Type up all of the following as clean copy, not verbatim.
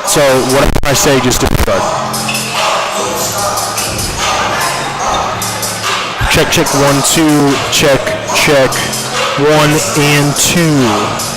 So whatever I say, just disregard. Check, check, 1, 2, check, check, 1 and 2.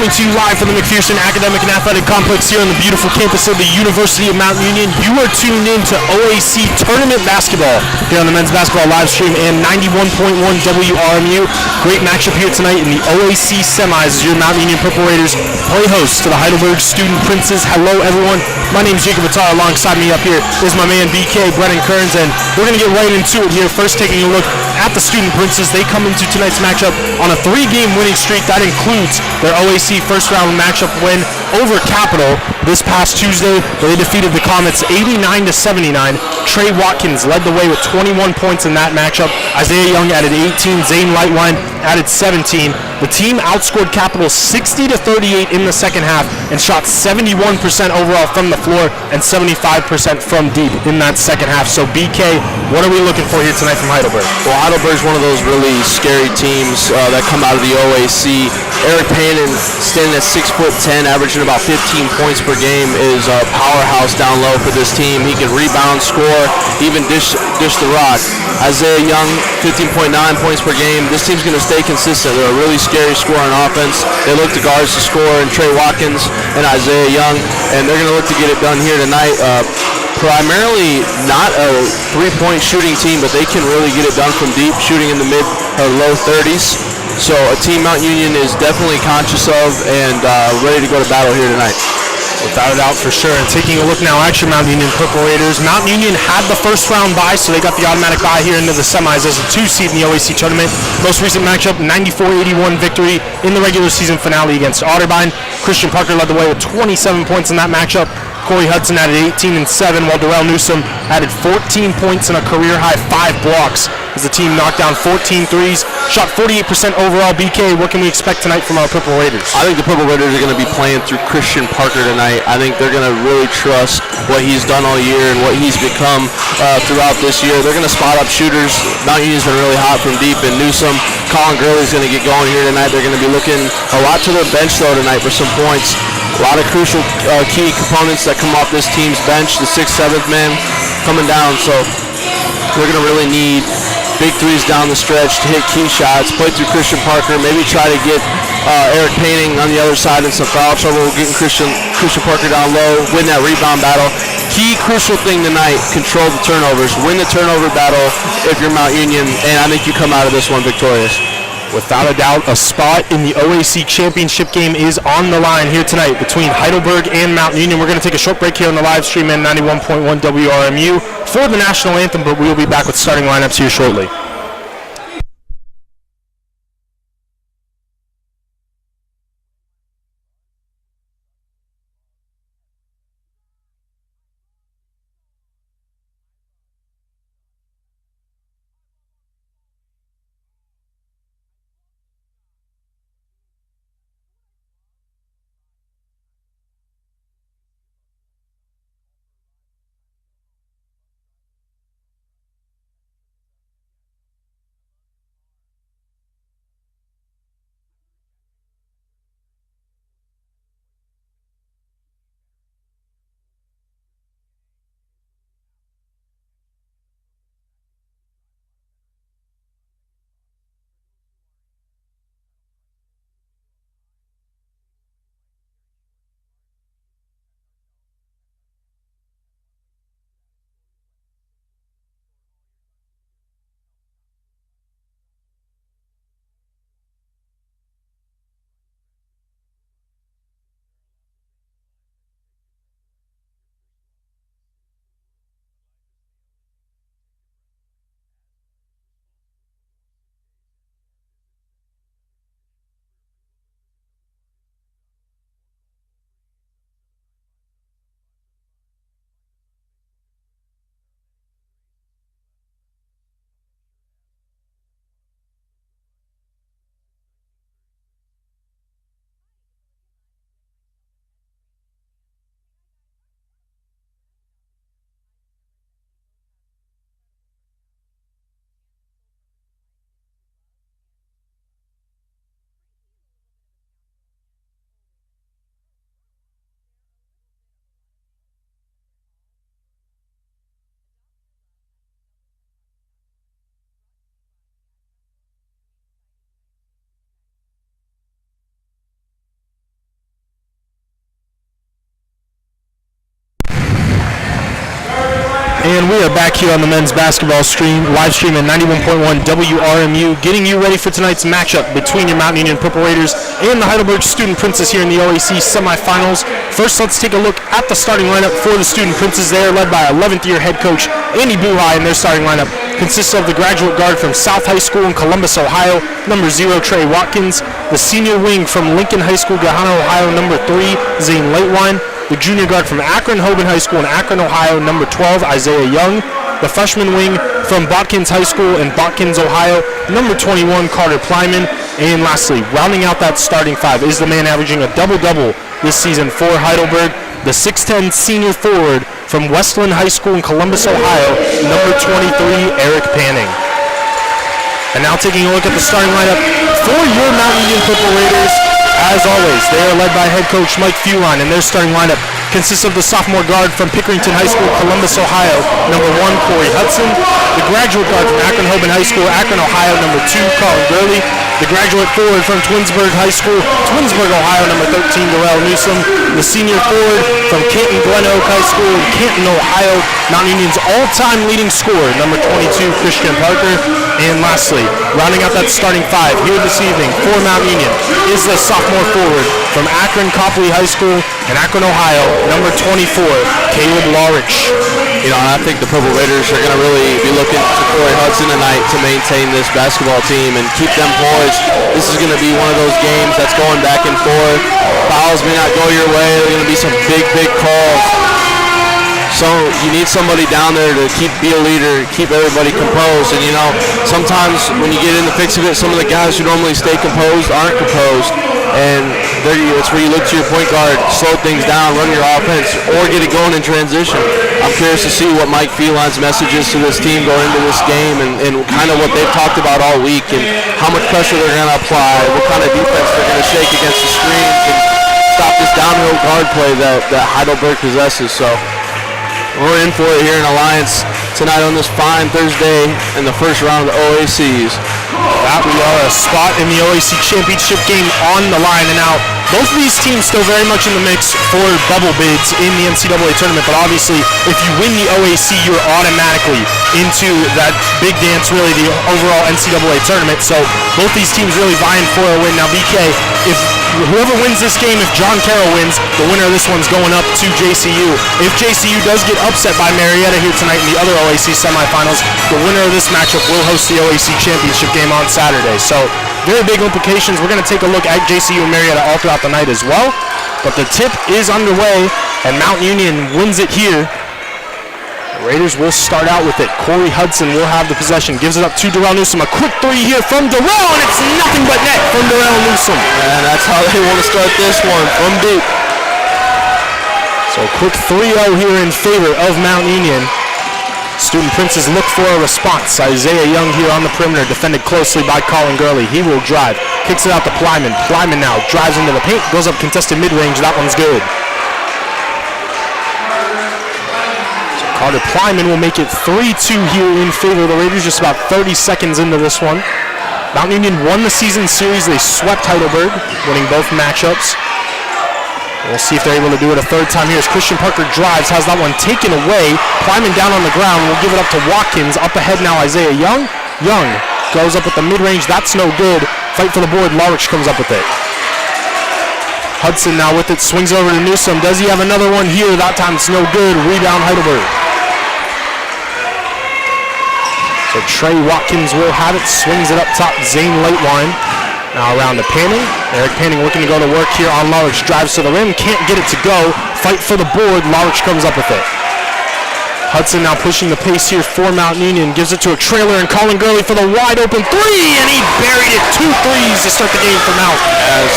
coming to you live from the McPherson Academic and Athletic Complex here on the beautiful campus of the University of Mount Union. You are tuned in to OAC Tournament Basketball here on the Men's Basketball live stream and 91.1 WRMU. Great matchup here tonight in the OAC semis as your Mount Union Purple Raiders play host to the Heidelberg Student Princes. Hello, everyone. My name is Jacob Attar. Alongside me up here is my man BK, Brennan Kearns, and we're going to get right into it here. First, taking a look at the Student Princes. They come into tonight's matchup on a 3-game winning streak. That includes their OAC first-round matchup win over Capital this past Tuesday, where they defeated the Comets 89-79. Trey Watkins led the way with 21 points in that matchup. Isaiah Young added 18. Zane Lightwine added 17. The team outscored Capital 60-38 in the second half and shot 71% overall from the floor and 75% from deep in that second half. So BK, what are we looking for here tonight from Heidelberg? Well, Heidelberg's one of those really scary teams that come out of the OAC. Eric Payne, standing at 6'10", averaging about 15 points per game, is a powerhouse down low for this team. He can rebound, score, even dish the rock. Isaiah Young, 15.9 points per game. This team's going to stay consistent. They're a really scary scoring offense. They look to guards to score, and Trey Watkins and Isaiah Young, and they're going to look to get it done here tonight. Primarily not a three-point shooting team, but they can really get it done from deep, shooting in the mid or low 30s. So a team Mount Union is definitely conscious of and ready to go to battle here tonight. Without a doubt, for sure. And taking a look now at your Mount Union Purple Raiders. Mount Union had the first round bye, so they got the automatic bye here into the semis as a 2 seed in the OAC tournament. Most recent matchup, 94-81 victory in the regular season finale against Otterbein. Christian Parker led the way with 27 points in that matchup. Corey Hudson added 18 and 7, while Darrell Newsom added 14 points and a career-high 5 blocks as the team knocked down 14 threes, shot 48% overall. BK, what can we expect tonight from our Purple Raiders? I think the Purple Raiders are going to be playing through Christian Parker tonight. I think they're going to really trust what he's done all year and what he's become throughout this year. They're going to spot up shooters. Mount Union's been really hot from deep, and Newsom, Colin Gurley's going to get going here tonight. They're going to be looking a lot to their bench, though, tonight for some points. A lot of crucial key components that come off this team's bench. The 6th, 7th man coming down, so we're going to really need big threes down the stretch to hit key shots, play through Christian Parker, maybe try to get Eric Painting on the other side in some foul trouble, getting Christian Parker down low, win that rebound battle. Key crucial thing tonight, control the turnovers, win the turnover battle if you're Mount Union, and I think you come out of this one victorious. Without a doubt, a spot in the OAC championship game is on the line here tonight between Heidelberg and Mount Union. We're going to take a short break here on the live stream and 91.1 WRMU for the national anthem, but we will be back with starting lineups here shortly. And we are back here on the men's basketball live stream at 91.1 WRMU, getting you ready for tonight's matchup between your Mountain Union Purple Raiders and the Heidelberg Student Princes here in the OAC semifinals. First, let's take a look at the starting lineup for the Student Princes. They are led by 11th year head coach Andy Buhai, and their starting lineup consists of the graduate guard from South High School in Columbus, Ohio, number 0, Trey Watkins, the senior wing from Lincoln High School, Gahanna, Ohio, number 3, Zane Lightwine, the junior guard from Akron-Hoban High School in Akron, Ohio, number 12, Isaiah Young. The freshman wing from Botkins High School in Botkins, Ohio, number 21, Carter Plyman. And lastly, rounding out that starting five is the man averaging a double-double this season for Heidelberg, the 6'10 senior forward from Westland High School in Columbus, Ohio, number 23, Eric Panning. And now taking a look at the starting lineup for your Mountain Union Purple Raiders. As always, they are led by head coach Mike Fuline, and their starting lineup consists of the sophomore guard from Pickerington High School, Columbus, Ohio, number 1, Corey Hudson, the graduate guard from Akron-Hoban High School, Akron, Ohio, number 2, Colin Gurley, the graduate forward from Twinsburg High School, Twinsburg, Ohio, number 13, Darrell Newsom, the senior forward from Canton Glen Oak High School in Canton, Ohio, Mountain Union's all-time leading scorer, number 22, Christian Parker. And lastly, rounding out that starting five here this evening for Mountain Union is the sophomore forward from Akron-Copley High School in Akron, Ohio, number 24, Caleb Lawrich. You know, I think the Purple Raiders are going to really be looking to Corey Hudson tonight to maintain this basketball team and keep them poised. This is going to be one of those games that's going back and forth. Fouls may not go your way. There are going to be some big, big calls. So you need somebody down there to be a leader, keep everybody composed. And, you know, sometimes when you get in the fix of it, some of the guys who normally stay composed aren't composed. And it's where you look to your point guard, slow things down, run your offense, or get it going in transition. I'm curious to see what Mike Fuline's message is to this team going into this game and kind of what they've talked about all week and how much pressure they're going to apply, what kind of defense they're going to shake against the screens and stop this downhill guard play that Heidelberg possesses. So we're in for it here in Alliance tonight on this fine Thursday in the first round of the OACs. That we are a spot in the OAC championship game on the line. And now both of these teams still very much in the mix for bubble bids in the NCAA tournament. But obviously, if you win the OAC, you're automatically into that big dance, really the overall NCAA tournament. So both these teams really vying for a win. Now, BK, if whoever wins this game, if John Carroll wins, the winner of this one's going up to JCU. If JCU does get upset by Marietta here tonight in the other OAC semifinals, the winner of this matchup will host the OAC championship game on Saturday. So very big implications. We're going to take a look at JCU and Marietta all throughout the night as well. But the tip is underway, and Mountain Union wins it here. The Raiders will start out with it. Corey Hudson will have the possession. Gives it up to Darrell Newsom. A quick three here from Darrell, and it's nothing but net from Darrell Newsom. And that's how they want to start this one, from deep. So quick 3-0 here in favor of Mountain Union. Student Princes look for a response. Isaiah Young here on the perimeter, defended closely by Colin Gurley. He will drive, kicks it out to Plyman. Plyman now drives into the paint, goes up contested mid-range. That one's good. So Carter Plyman will make it 3-2 here in favor of the Raiders, just about 30 seconds into this one. Mountain Union won the season series. They swept Heidelberg, winning both matchups. We'll see if they're able to do it a third time here as Christian Parker drives, has that one taken away. Plyman down on the ground, will give it up to Watkins. Up ahead now, Isaiah Young. Young goes up with the mid-range, that's no good. Fight for the board, Lawrich comes up with it. Hudson now with it, swings over to Newsom. Does he have another one here? That time it's no good. Rebound Heidelberg. So Trey Watkins will have it, swings it up top, Zane Lightwine. Now around to Panning. Eric Panning looking to go to work here on Lawrich. Drives to the rim, can't get it to go. Fight for the board, Lawrich comes up with it. Hudson now pushing the pace here for Mountain Union. Gives it to a trailer and Colin Gurley for the wide open three, and he buried it. 2 threes to start the game for Mount.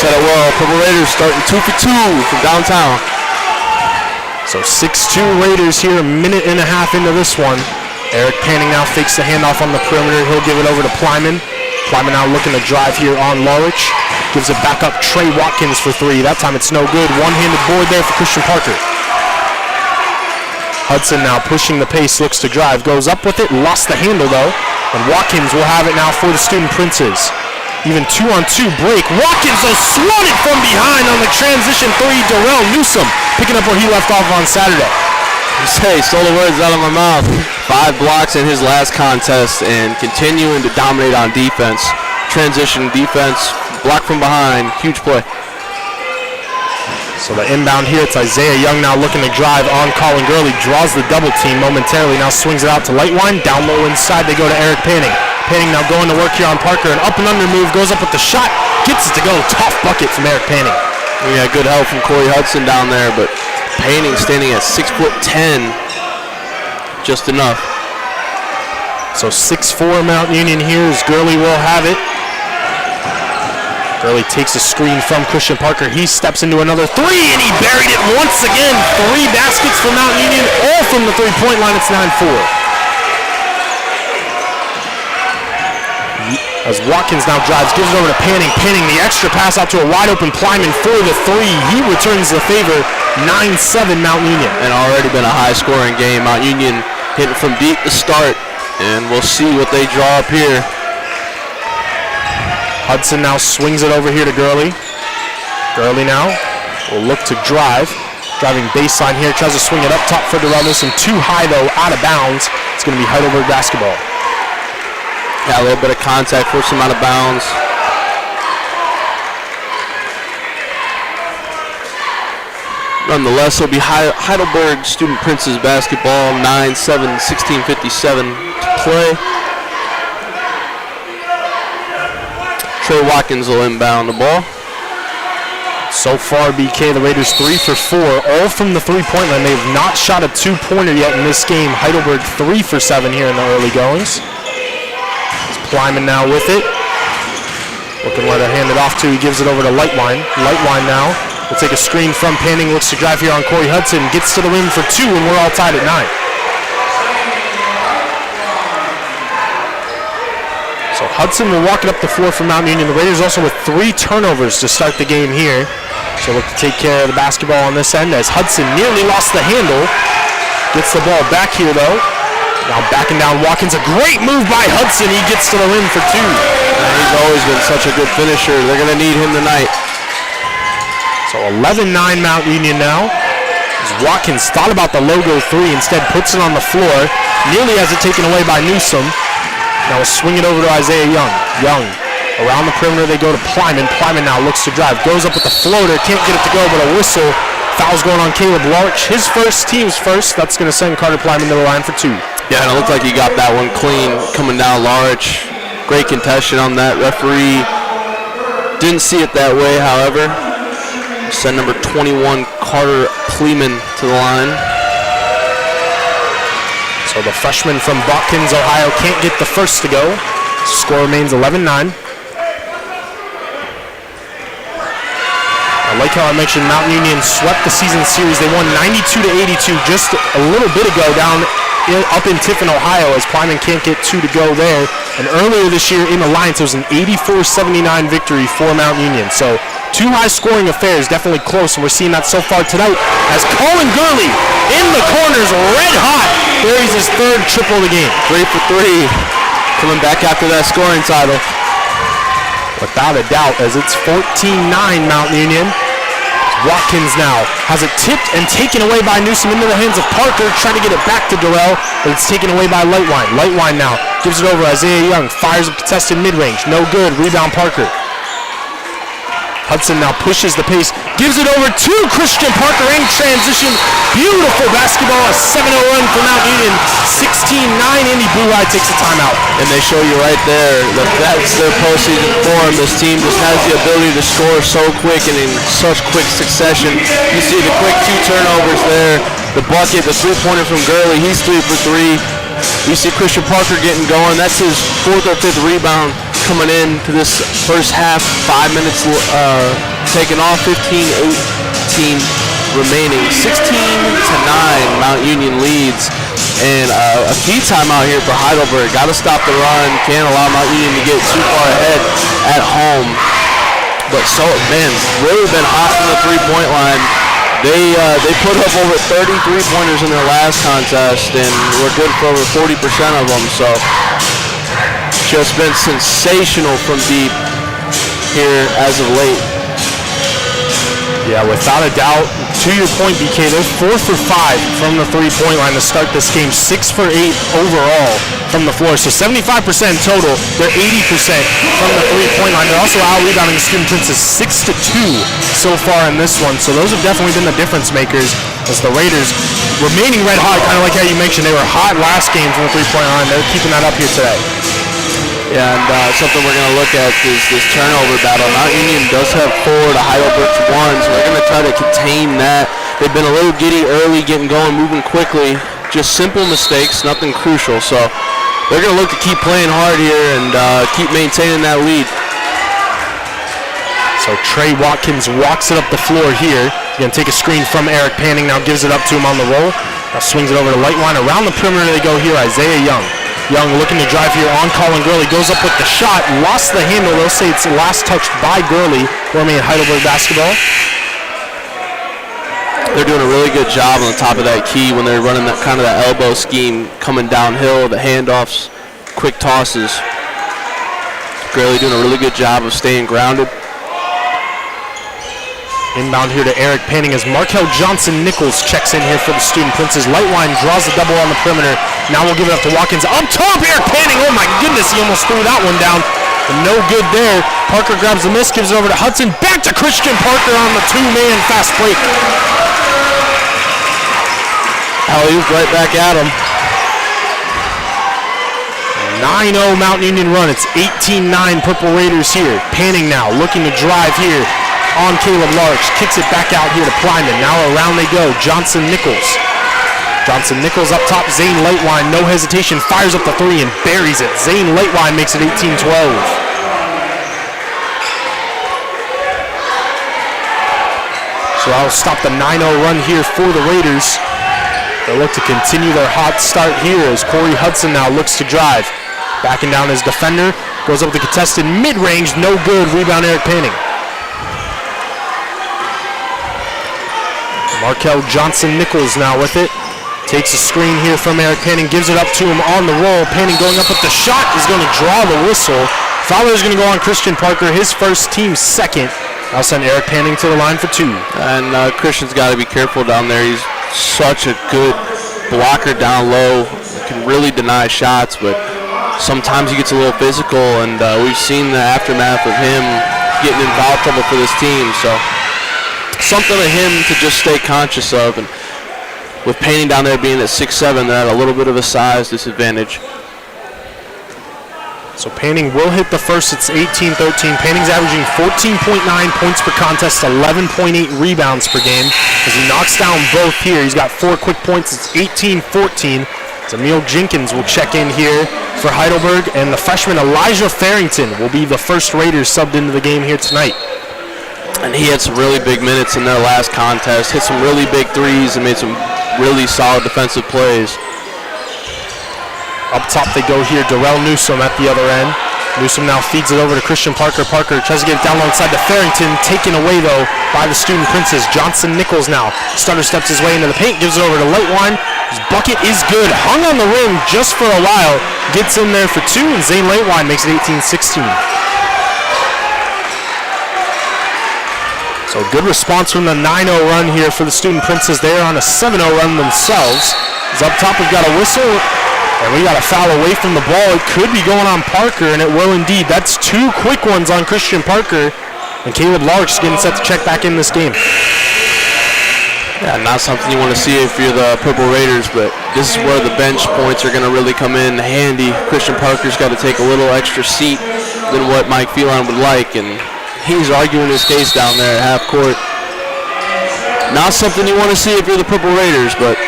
Said it well. Purple Raiders starting 2 for 2 from downtown. So 6-2 Raiders here, a minute and a half into this one. Eric Panning now fakes the handoff on the perimeter. He'll give it over to Plyman. Plyman now looking to drive here on Lawrich. Gives it back up Trey Watkins for 3. That time it's no good. One-handed board there for Christian Parker. Hudson now pushing the pace, looks to drive. Goes up with it, lost the handle though. And Watkins will have it now for the Student Princes. Even 2-on-2 break. Watkins though swatted from behind on the transition 3. Darrell Newsom picking up where he left off on Saturday. He stole the words out of my mouth. 5 blocks in his last contest and continuing to dominate on defense. Transition defense, block from behind, huge play. So the inbound here, it's Isaiah Young now looking to drive on Colin Gurley. Draws the double team momentarily, now swings it out to Lightwine. Down low inside, they go to Eric Panning. Panning now going to work here on Parker. An up and under move, goes up with the shot. Gets it to go, tough bucket from Eric Panning. Yeah, good help from Corey Hudson down there, but Panning standing at 6'10", just enough. So 6'4" Mount Union here as Gurley will have it. Gurley takes a screen from Christian Parker. He steps into another three, and he buried it once again. 3 baskets for Mount Union, all from the three-point line. It's 9-4. As Watkins now drives, gives it over to Panning. Panning, the extra pass out to a wide-open Plyman for the 3. He returns the favor. 9-7 Mount Union. And already been a high-scoring game. Mount Union hitting from deep to start, and we'll see what they draw up here. Hudson now swings it over here to Gurley. Gurley now will look to drive. Driving baseline here, tries to swing it up top for Darrell Newsom. Too high though, out of bounds. It's going to be Heidelberg basketball. Yeah, a little bit of contact, forced him out of bounds. Nonetheless, it'll be Heidelberg Student Prince's basketball, 9-7, 16:57 to play. Trey Watkins will inbound the ball. So far, BK, the Raiders 3 for 4, all from the three-point line. They have not shot a two-pointer yet in this game. Heidelberg 3 for 7 here in the early goings. It's Plyman now with it. Looking where to hand it off to. He gives it over to Lightwine. Lightwine now will take a screen from Panning. Looks to drive here on Corey Hudson. Gets to the rim for 2, and we're all tied at 9. So Hudson will walk it up the floor for Mount Union. The Raiders also with 3 turnovers to start the game here. So look to take care of the basketball on this end as Hudson nearly lost the handle. Gets the ball back here though. Now backing down Watkins. A great move by Hudson. He gets to the rim for 2. He's always been such a good finisher. They're going to need him tonight. So 11-9 Mount Union now. As Watkins thought about the logo 3, instead puts it on the floor. Nearly has it taken away by Newsom. Now we'll swing it over to Isaiah Young. Young, around the perimeter they go to Plyman. Plyman now looks to drive. Goes up with the floater. Can't get it to go, but a whistle. Foul's going on Caleb Larch. His first, team's first. That's going to send Carter Plyman to the line for 2. Yeah, and it looked like he got that one clean coming down Larch. Great contention on that. Referee didn't see it that way, however. Send number 21, Carter Plyman, to the line. So the freshman from Watkins, Ohio, can't get the first to go. Score remains 11-9. I like how I mentioned Mount Union swept the season series. They won 92-82 just a little bit ago down up in Tiffin, Ohio, as Plyman can't get 2 to go there. And earlier this year in Alliance, it was an 84-79 victory for Mount Union. So 2 high-scoring affairs, definitely close, and we're seeing that so far tonight as Colin Gurley in the corners, red hot. Buries his 3rd triple of the game. 3 for 3, coming back after that scoring title. Without a doubt, as it's 14-9 Mount Union. Watkins now has it tipped and taken away by Newsom into the hands of Parker, trying to get it back to Darrell, but it's taken away by Lightwine. Lightwine now gives it over. Isaiah Young fires a contested mid-range. No good. Rebound Parker. Hudson now pushes the pace, gives it over to Christian Parker in transition. Beautiful basketball, a 7-0 run for Mount Union. 16-9, Andy Blue-Eye takes a timeout. And they show you right there that that's their postseason form. This team just has the ability to score so quick and in such quick succession. You see the quick 2 turnovers there. The bucket, the three-pointer from Gurley, he's 3 for 3. You see Christian Parker getting going. That's his 4th or 5th rebound coming in to this first half. 5 minutes taken off, 15-18 remaining. 16-9, Mount Union leads. And a key timeout here for Heidelberg. Got to stop the run. Can't allow Mount Union to get too far ahead at home. But so, man, really been hot from the three-point line. They put up over 30 three-pointers in their last contest, and were good for over 40% of them. So just been sensational from deep here as of late. Yeah, without a doubt, to your point, BK, they're 4 for 5 from the three-point line to start this game. 6 for 8 overall from the floor. So 75% total. They're 80% from the three-point line. They're also out-rebounding Student Prince's 6-2 so far in this one. So those have definitely been the difference makers as the Raiders remaining red hot, kind of like how you mentioned. They were hot last game from the three-point line. They're keeping that up here today. Yeah, and something we're going to look at is this turnover battle. Mount Union does have 4 to Heidelberg's 1, so we're going to try to contain that. They've been a little giddy early, getting going, moving quickly. Just simple mistakes, nothing crucial. So they're going to look to keep playing hard here and keep maintaining that lead. So Trey Watkins walks it up the floor here. He's going to take a screen from Eric Panning, now gives it up to him on the roll. Now swings it over to Lightline. Around the perimeter they go here, Isaiah Young. Young looking to drive here on Colin Gurley, goes up with the shot, lost the handle. They'll say it's last touched by Gurley. We're in Heidelberg basketball. They're doing a really good job on the top of that key when they're running that kind of that elbow scheme, coming downhill, the handoffs, quick tosses. Gurley doing a really good job of staying grounded. Inbound here to Eric Panning as Markel Johnson-Nichols checks in here for the Student Princes. Lightline draws the double on the perimeter. Now we'll give it up to Watkins. Up top, Eric Panning. Oh my goodness, he almost threw that one down. But no good there. Parker grabs the miss, gives it over to Hudson. Back to Christian Parker on the two-man fast break. Alley-oop right back at him. 9-0 Mount Union run. It's 18-9 Purple Raiders here. Panning now looking to drive here on Caleb Larks, kicks it back out here to Plyman. Now around they go. Johnson-Nichols. Johnson-Nichols up top. Zane Lightline, no hesitation, fires up the three and buries it. Zane Lightline makes it 18-12. So that'll stop the 9-0 run here for the Raiders. They'll look to continue their hot start here as Corey Hudson now looks to drive. Backing down his defender. Goes up the contested mid-range. No good. Rebound Eric Panning. Markel Johnson-Nichols now with it. Takes a screen here from Eric Panning. Gives it up to him on the roll. Panning going up with the shot. Is going to draw the whistle. Foul is going to go on Christian Parker. His first, team second. I'll send Eric Panning to the line for 2. And Christian's got to be careful down there. He's such a good blocker down low. Can really deny shots, but sometimes he gets a little physical, and we've seen the aftermath of him getting in foul trouble for this team. So something to him to just stay conscious of. And with Panning down there being at 6'7", they're at a little bit of a size disadvantage. So Panning will hit the first. It's 18-13. Panning's averaging 14.9 points per contest, 11.8 rebounds per game. As he knocks down both here, he's got 4 quick points. It's 18-14. So Emil Jenkins will check in here for Heidelberg, and the freshman Elijah Farrington will be the first Raiders subbed into the game here tonight. And he had some really big minutes in their last contest, hit some really big threes, and made some really solid defensive plays. Up top they go here, Darrell Newsom at the other end. Newsom now feeds it over to Christian Parker. Parker tries to get it down low inside to Farrington, taken away though by the Student Princes. Johnson-Nichols now stutter steps his way into the paint, gives it over to Lightline. His bucket is good, hung on the rim just for a while, gets in there for 2, and Zane Lightline makes it 18-16. So good response from the 9-0 run here for the Student Princes. They're on a 7-0 run themselves. As up top we've got a whistle, and we got a foul away from the ball. It could be going on Parker, and it will indeed. That's 2 quick ones on Christian Parker, and Caleb Larks getting set to check back in this game. Yeah, not something you want to see if you're the Purple Raiders, but this is where the bench points are going to really come in handy. Christian Parker's got to take a little extra seat than what Mike Phelan would like, and he's arguing his case down there at half court. Not something you want to see if you're the Purple Raiders, but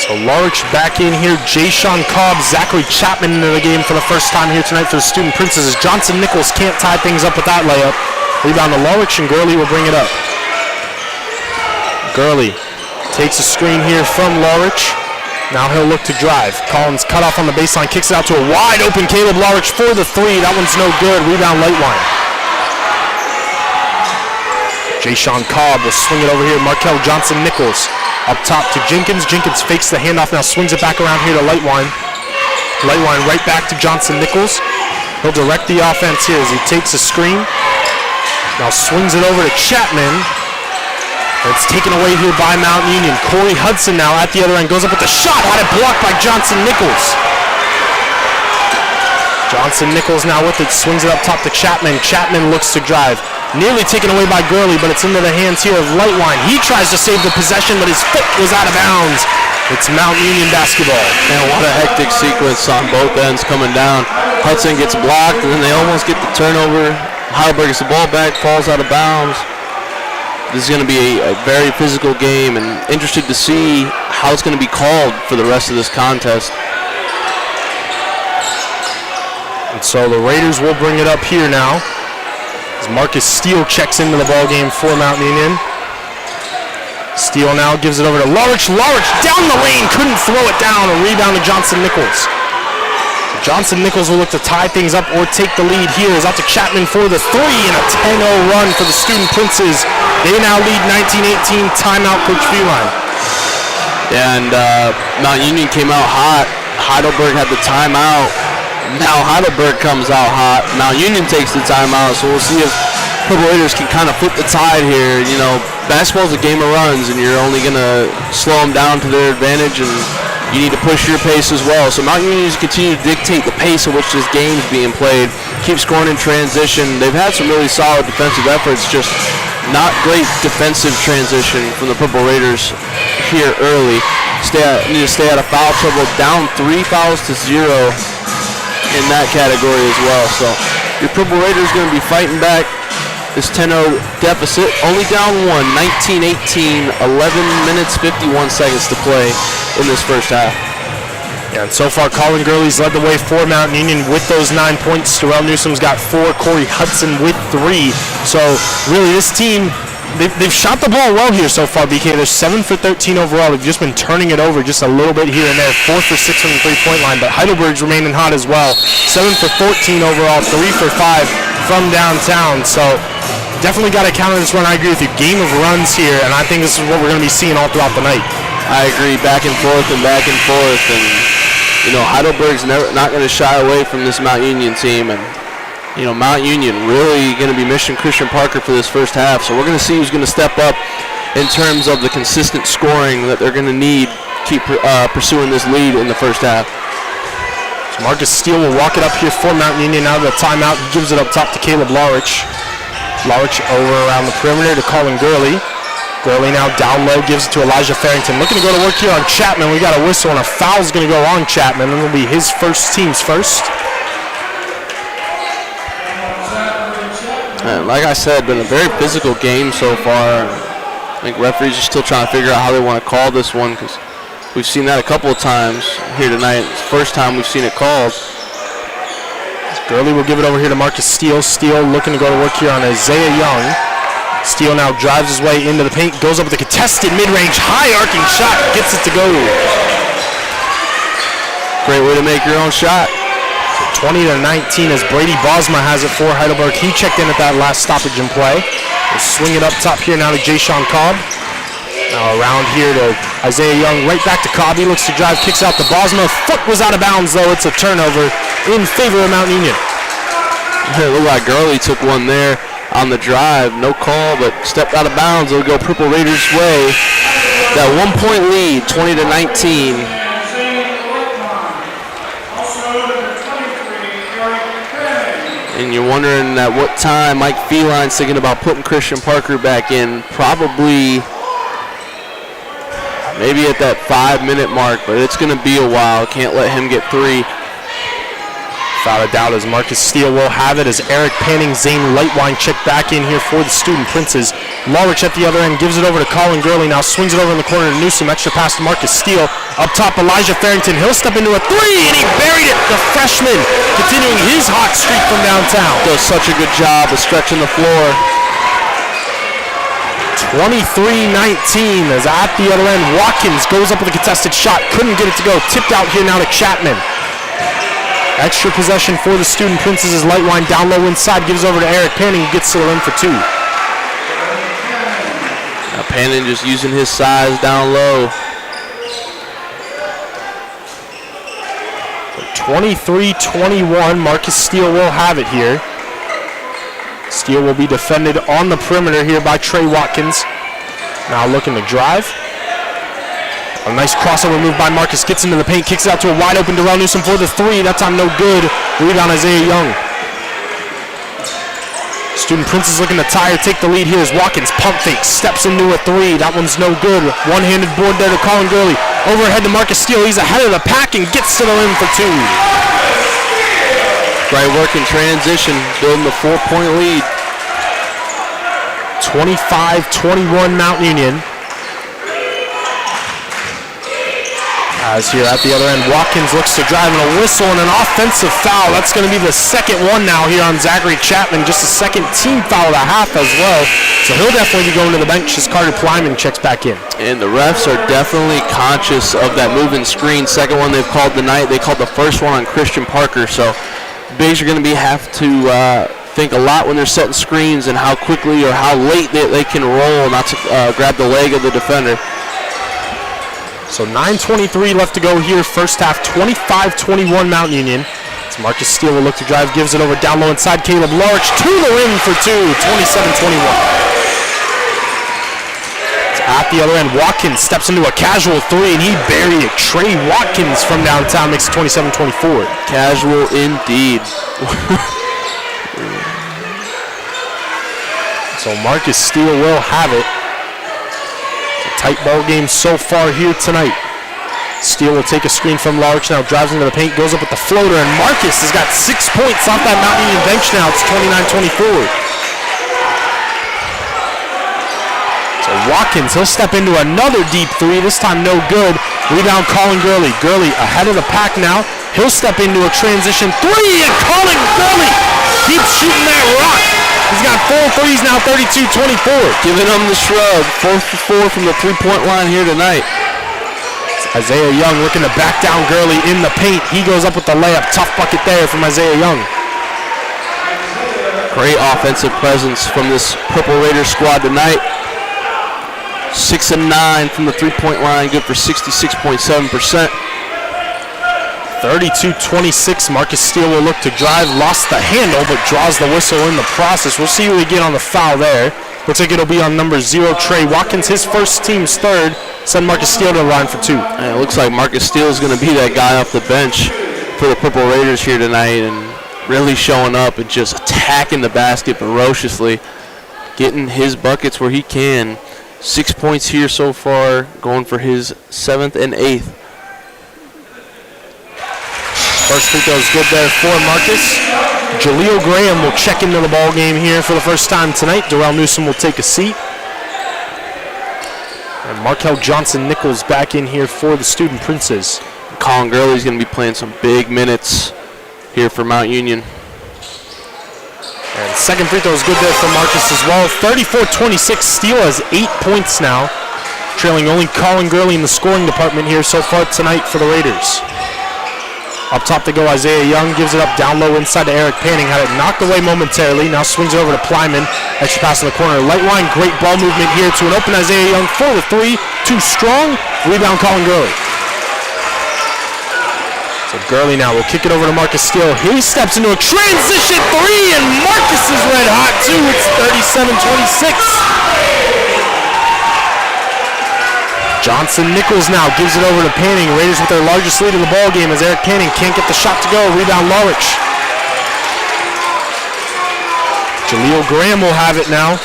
so Larich back in here. Jay-Sean Cobb, Zachary Chapman into the game for the first time here tonight for the Student Princes as Johnson-Nichols can't tie things up with that layup. Rebound to Larich, and Gurley will bring it up. Gurley takes a screen here from Larich. Now he'll look to drive. Collins cut off on the baseline, kicks it out to a wide open Caleb Larich for the 3. That one's no good. Rebound Lightline. Jay-Sean Cobb will swing it over here. Markel Johnson-Nichols up top to Jenkins. Jenkins fakes the handoff, now swings it back around here to Lightline. Lightline right back to Johnson-Nichols. He'll direct the offense here as he takes a screen. Now swings it over to Chapman. It's taken away here by Mount Union. Corey Hudson now at the other end goes up with the shot. Had it blocked by Johnson Nichols. Johnson Nichols now with it, swings it up top to Chapman. Chapman looks to drive. Nearly taken away by Gurley, but it's into the hands here of Lightwine. He tries to save the possession, but his foot was out of bounds. It's Mount Union basketball. And what a hectic sequence on both ends coming down. Hudson gets blocked, and then they almost get the turnover. Heidelberg gets the ball back, falls out of bounds. This is going to be a very physical game, and interested to see how it's going to be called for the rest of this contest. And so the Raiders will bring it up here now, as Marcus Steele checks into the ball game for Mount Union. Steele now gives it over to Larich. Larich down the lane, couldn't throw it down. A rebound to Johnson Nichols. Johnson Nichols will look to tie things up or take the lead here. Is out to Chapman for the three, and a 10-0 run for the Student Princes. They now lead 19-18. Timeout, Coach Feline. Yeah, and Mount Union came out hot. Heidelberg had the timeout. Now Heidelberg comes out hot. Mount Union takes the timeout, so we'll see if Purple Raiders can kind of flip the tide here. You know, basketball's a game of runs, and you're only going to slow them down to their advantage, and you need to push your pace as well. So Mount Union needs to continue to dictate the pace at which this game's being played. Keep scoring in transition. They've had some really solid defensive efforts, just not great defensive transition from the Purple Raiders here early. Need to stay out of foul trouble. Down 3 fouls to 0 in that category as well. So your Purple Raiders going to be fighting back this 10-0 deficit. Only down one, 19-18, 11 minutes, 51 seconds to play in this first half. Yeah, and so far Colin Gurley's led the way for Mount Union with those 9 points. Terrell Newsom's got 4, Corey Hudson with 3. So really this team, they've shot the ball well here so far, BK. They're 7 for 13 overall. They've just been turning it over just a little bit here and there. 4 for 6 from the three-point line, but Heidelberg's remaining hot as well. 7 for 14 overall, 3 for 5 from downtown. So definitely got to counter this run. I agree with you. Game of runs here, and I think this is what we're going to be seeing all throughout the night. I agree, back and forth and back and forth, and you know Heidelberg's not going to shy away from this Mount Union team, and you know Mount Union really going to be mission Christian Parker for this first half. So we're going to see who's going to step up in terms of the consistent scoring that they're going to need to keep pursuing this lead in the first half. So Marcus Steele will walk it up here for Mount Union out of the timeout. He gives it up top to Caleb Larich. Larich over around the perimeter to Colin Gurley. Gurley now down low, gives it to Elijah Farrington. Looking to go to work here on Chapman. We got a whistle and a foul's going to go on Chapman. It'll be his team's first. And like I said, been a very physical game so far. I think referees are still trying to figure out how they want to call this one, because we've seen that a couple of times here tonight. It's the first time we've seen it called. Gurley will give it over here to Marcus Steele. Steele looking to go to work here on Isaiah Young. Steele now drives his way into the paint, goes up with a contested mid-range, high arcing shot, gets it to go. Great way to make your own shot. 20-19 as Brady Bosma has it for Heidelberg. He checked in at that last stoppage in play. We'll swing it up top here now to Jay-Sean Cobb. Now around here to Isaiah Young, right back to Cobb. He looks to drive, kicks out to Bosma. Foot was out of bounds though. It's a turnover in favor of Mount Union. It looked like Gurley took one there on the drive. No call, but stepped out of bounds. It'll go Purple Raiders' way. That 1-point lead, 20-19. And you're wondering at what time Mike Feline's thinking about putting Christian Parker back in. Probably maybe at that 5-minute mark, but it's going to be a while. Can't let him get 3. Without a doubt, as Marcus Steele will have it, as Eric Panning, Zane Lightwine check back in here for the Student Princes. Larich at the other end gives it over to Colin Gurley. Now swings it over in the corner to Newsom. Extra pass to Marcus Steele. Up top, Elijah Farrington. He'll step into a 3, and he buried it. The freshman continuing his hot streak from downtown. Does such a good job of stretching the floor. 23-19 as at the other end, Watkins goes up with a contested shot. Couldn't get it to go. Tipped out here now to Chapman. Extra possession for the Student Princes as Lightwine down low inside, gives over to Eric Panning, who gets it in for 2. Now Panning just using his size down low. 23-21, Marcus Steele will have it here. Steele will be defended on the perimeter here by Trey Watkins. Now looking to drive. A nice crossover move by Marcus. Gets into the paint, kicks it out to a wide open Darrell Newsom for the three. That's on no good. Rebound Isaiah Young. Student Prince's looking to tie or take the lead here as Watkins pump fake, steps into a three. That one's no good. One-handed board there to Colin Gurley. Overhead to Marcus Steele. He's ahead of the pack and gets to the rim for two. Great work in transition, building the 4-point lead. 25-21 Mount Union. As here at the other end, Watkins looks to drive and a whistle and an offensive foul. That's going to be the second one now here on Zachary Chapman. Just a second team foul of the half as well. So he'll definitely be going to the bench as Carter Plyman checks back in. And the refs are definitely conscious of that moving screen. Second one they've called tonight. They called the first one on Christian Parker. So bigs are going to have to think a lot when they're setting screens and how quickly or how late they can roll not to grab the leg of the defender. So 9:23 left to go here. First half, 25-21 Mount Union. As Marcus Steele will look to drive, gives it over down low inside. Caleb Larch to the rim for two, 27-21. At the other end, Watkins steps into a casual three, and he buried it. Trey Watkins from downtown makes it 27-24. Casual indeed. So Marcus Steele will have it. Tight ball game so far here tonight. Steele will take a screen from Larch, now drives into the paint, goes up with the floater, and Marcus has got 6 points off that Mount Union bench now. It's 29-24. So Watkins, he'll step into another deep three, this time no good. Rebound Colin Gurley. Gurley ahead of the pack now. He'll step into a transition three, and Colin Gurley keeps shooting that rock. He's got 4 threes now, 32-24. Giving him the shrug. 4 for 4 from the three-point line here tonight. Isaiah Young looking to back down Gurley in the paint. He goes up with the layup. Tough bucket there from Isaiah Young. Great offensive presence from this Purple Raiders squad tonight. 6 and 9 from the three-point line, good for 66.7%. 32-26, Marcus Steele will look to drive, lost the handle, but draws the whistle in the process. We'll see who we get on the foul there. Looks like it'll be on number 0, Trey Watkins, his first, team's third. Send Marcus Steele to the line for two. And it looks like Marcus Steele is going to be that guy off the bench for the Purple Raiders here tonight and really showing up and just attacking the basket ferociously, getting his buckets where he can. 6 points here so far, going for his 7th and 8th. First free throw is good there for Marcus. Jaleel Graham will check into the ball game here for the first time tonight. Darrell Newsom will take a seat. And Markel Johnson-Nichols back in here for the Student Princes. Colin Gurley is going to be playing some big minutes here for Mount Union. And second free throw is good there for Marcus as well. 34-26, Steele has 8 points now. Trailing only Colin Gurley in the scoring department here so far tonight for the Raiders. Up top they go, Isaiah Young gives it up down low inside to Eric Panning. Had it knocked away momentarily. Now swings it over to Plyman. Extra pass in the corner. Light line, great ball movement here to an open Isaiah Young for the three. Too strong. Rebound Colin Gurley. So Gurley now will kick it over to Marcus Steele. He steps into a transition three, and Marcus is red hot too. It's 37-26. Johnson-Nichols now gives it over to Panning. Raiders with their largest lead in the ball game as Eric Panning can't get the shot to go. Rebound Larich. Jaleel Graham will have it now.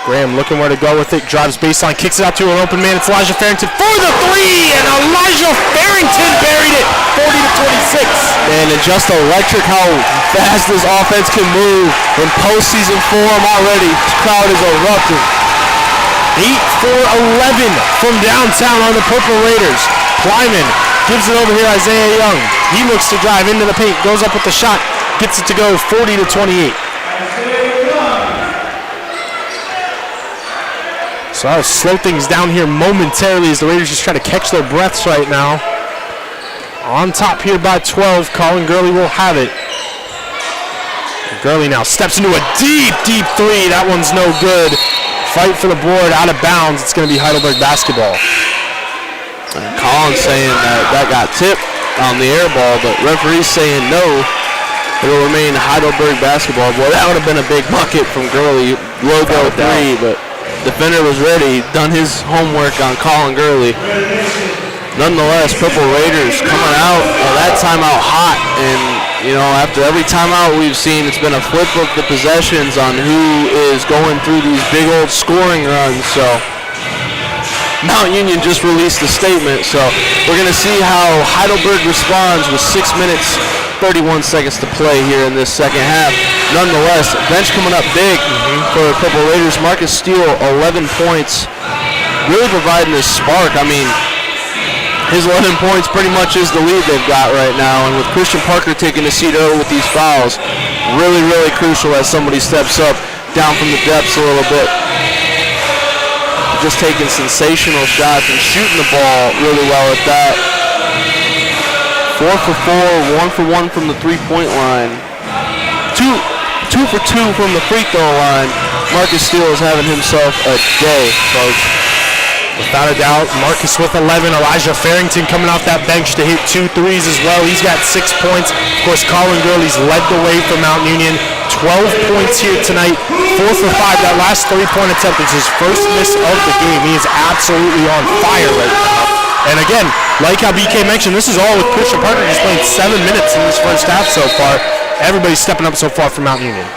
Graham looking where to go with it. Drives baseline, kicks it out to an open man. It's Elijah Farrington for the three, and Elijah Farrington buried it. 40-26. And it's just electric how fast this offense can move in postseason form already. This crowd is erupting. 8 for 11 from downtown on the Purple Raiders. Plyman gives it over here, Isaiah Young. He looks to drive into the paint, goes up with the shot, gets it to go 40-28. So I'll slow things down here momentarily as the Raiders just try to catch their breaths right now. On top here by 12, Colin Gurley will have it. Gurley now steps into a deep, deep three. That one's no good. Fight for the board, out of bounds. It's going to be Heidelberg basketball. And Colin's saying that got tipped on the air ball, but referee's saying no. It'll remain Heidelberg basketball. Boy, that would have been a big bucket from Gurley. Logo three, but Defender was ready, done his homework on Colin Gurley. Nonetheless, Purple Raiders coming out of that timeout hot, and after every timeout we've seen, it's been a flip of the possessions on who is going through these big old scoring runs. So Mount Union just released a statement, so we're going to see how Heidelberg responds with 6 minutes, 31 seconds to play here in this second half. Nonetheless, bench coming up big for the Purple Raiders. Marcus Steele, 11 points, really providing this spark. I mean, his 11 points pretty much is the lead they've got right now, and with Christian Parker taking a seat early with these fouls, really, really crucial as somebody steps up down from the depths a little bit. Just taking sensational shots and shooting the ball really well at that. 4 for 4, 1 for 1 from the three-point line. 2 for 2 from the free throw line. Marcus Steele is having himself a day, folks. Without a doubt, Marcus with 11. Elijah Farrington coming off that bench to hit 2 threes as well. He's got 6 points. Of course, Colin Gurley's led the way for Mount Union. 12 points here tonight. 4 for 5. That last three-point attempt is his first miss of the game. He is absolutely on fire right now. And again, like how BK mentioned, this is all with Christian Parker just playing 7 minutes in this first half so far. Everybody's stepping up so far for Mount Union.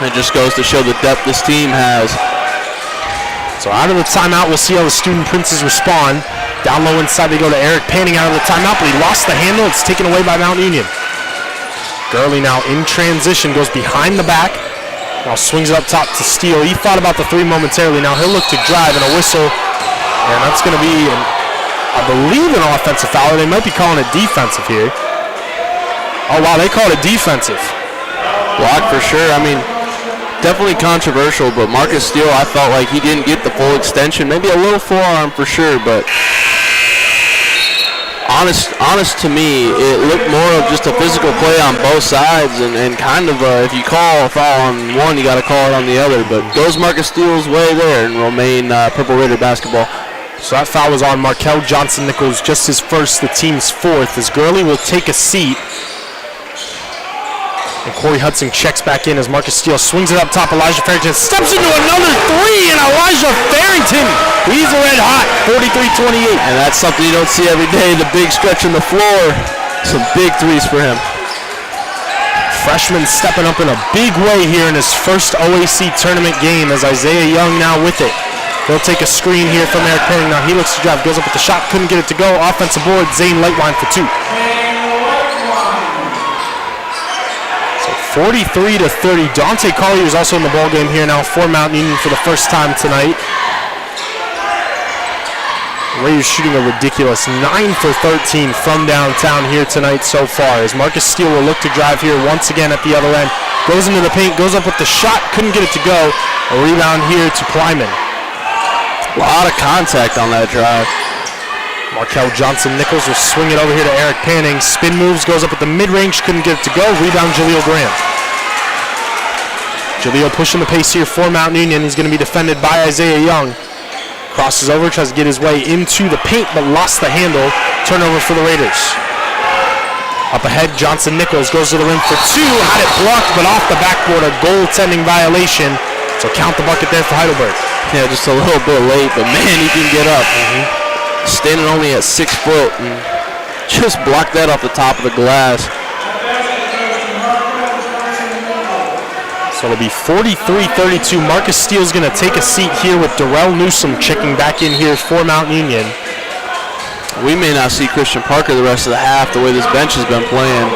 It just goes to show the depth this team has. So out of the timeout, we'll see how the Student Princes respond. Down low inside, they go to Eric Panning out of the timeout, but he lost the handle. It's taken away by Mount Union. Gurley now in transition, goes behind the back. Now swings it up top to Steele. He thought about the three momentarily. Now he'll look to drive and a whistle. And that's going to be, I believe, an offensive foul. They might be calling it defensive here. Oh, wow, they called it defensive. Block for sure. I mean, definitely controversial, but Marcus Steele, I felt like he didn't get the full extension. Maybe a little forearm for sure, but honest to me, it looked more of just a physical play on both sides, and kind of if you call a foul on one, you got to call it on the other. But goes Marcus Steele's way there and remain Purple Raider basketball. So that foul was on Markel Johnson-Nichols, just his first, the team's fourth, as Gurley will take a seat. And Corey Hudson checks back in as Marcus Steele swings it up top. Elijah Farrington steps into another three, and Elijah Farrington, he's red hot, 43-28. And that's something you don't see every day, the big stretch on the floor. Some big threes for him. Freshman stepping up in a big way here in his first OAC tournament game as Isaiah Young now with it. They'll take a screen here from Eric Perry. Now he looks to drive, goes up with the shot, couldn't get it to go. Offensive board, Zane Lightwine for 2. 43-30. Dante Collier is also in the ball game here now for Mount Union for the first time tonight. Raiders shooting a ridiculous 9 for 13 from downtown here tonight so far, as Marcus Steele will look to drive here once again at the other end. Goes into the paint, goes up with the shot, couldn't get it to go. A rebound here to Plyman. A lot of contact on that drive. Markel Johnson-Nichols will swing it over here to Eric Panning. Spin moves, goes up at the mid-range, couldn't get it to go. Rebound, Jaleel Graham. Jaleel pushing the pace here for Mount Union. He's going to be defended by Isaiah Young. Crosses over, tries to get his way into the paint, but lost the handle. Turnover for the Raiders. Up ahead, Johnson-Nichols goes to the rim for 2. Had it blocked, but off the backboard, a goaltending violation. So count the bucket there for Heidelberg. Yeah, just a little bit late, but man, he can get up. Standing only at 6 foot and just blocked that off the top of the glass. So it'll be 43-32. Marcus Steele's going to take a seat here with Darrell Newsom checking back in here for Mount Union. We may not see Christian Parker the rest of the half the way this bench has been playing.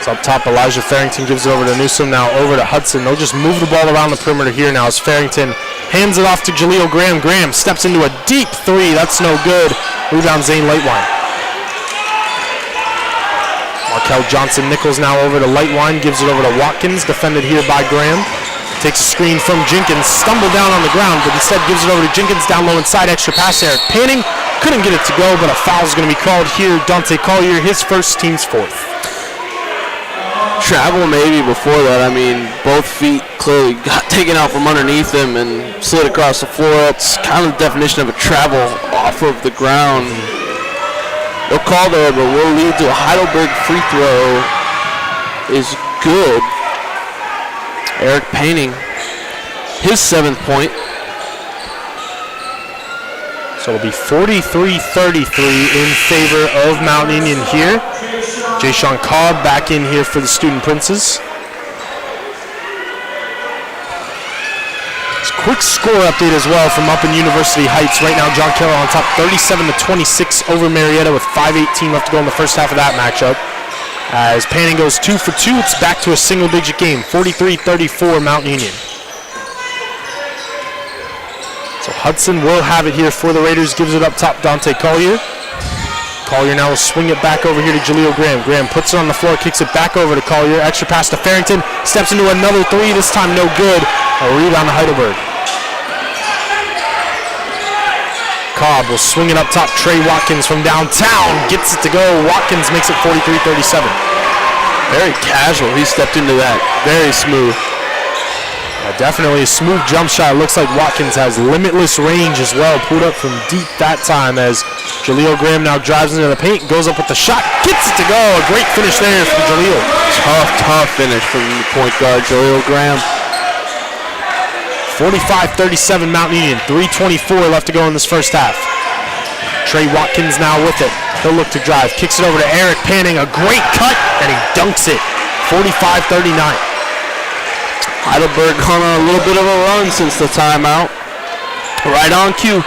It's up top. Elijah Farrington gives it over to Newsom. Now over to Hudson. They'll just move the ball around the perimeter here now as Farrington hands it off to Jaleel Graham. Graham steps into a deep three. That's no good. Rebound Zane Lightwine. Markel Johnson-Nichols now over to Lightwine. Gives it over to Watkins. Defended here by Graham. Takes a screen from Jenkins. Stumbled down on the ground, but instead gives it over to Jenkins down low inside. Extra pass there. Panning couldn't get it to go, but a foul is going to be called here. Dante Collier, his first, team's fourth. Travel maybe before that. I mean, both feet clearly got taken out from underneath him and slid across the floor. That's kind of the definition of a travel off of the ground. No call there, but will lead to a Heidelberg free throw. Is good. Eric Painting, his 7th point. So it'll be 43-33 in favor of Mount Union here. Jay-Sean Cobb back in here for the Student Princes. Quick score update as well from up in University Heights. Right now, John Carroll on top, 37-26 over Marietta with 5:18 left to go in the first half of that matchup. As Panning goes 2 for 2, it's back to a single-digit game, 43-34 Mount Union. So Hudson will have it here for the Raiders. Gives it up top, Dante Collier. Collier now will swing it back over here to Jaleel Graham. Graham puts it on the floor, kicks it back over to Collier. Extra pass to Farrington, steps into another three, this time no good. A rebound to Heidelberg. Cobb will swing it up top. Trey Watkins from downtown gets it to go. Watkins makes it 43-37. Very casual. He stepped into that. Very smooth. Definitely a smooth jump shot. Looks like Watkins has limitless range as well. Pulled up from deep that time as Jaleel Graham now drives into the paint. Goes up with the shot. Gets it to go. A great finish there for Jaleel. Tough finish from the point guard, Jaleel Graham. 45-37 Mount Union. 3:24 left to go in this first half. Trey Watkins now with it. He'll look to drive. Kicks it over to Eric Panning. A great cut, and he dunks it. 45-39. Heidelberg gone on a little bit of a run since the timeout. Right on cue.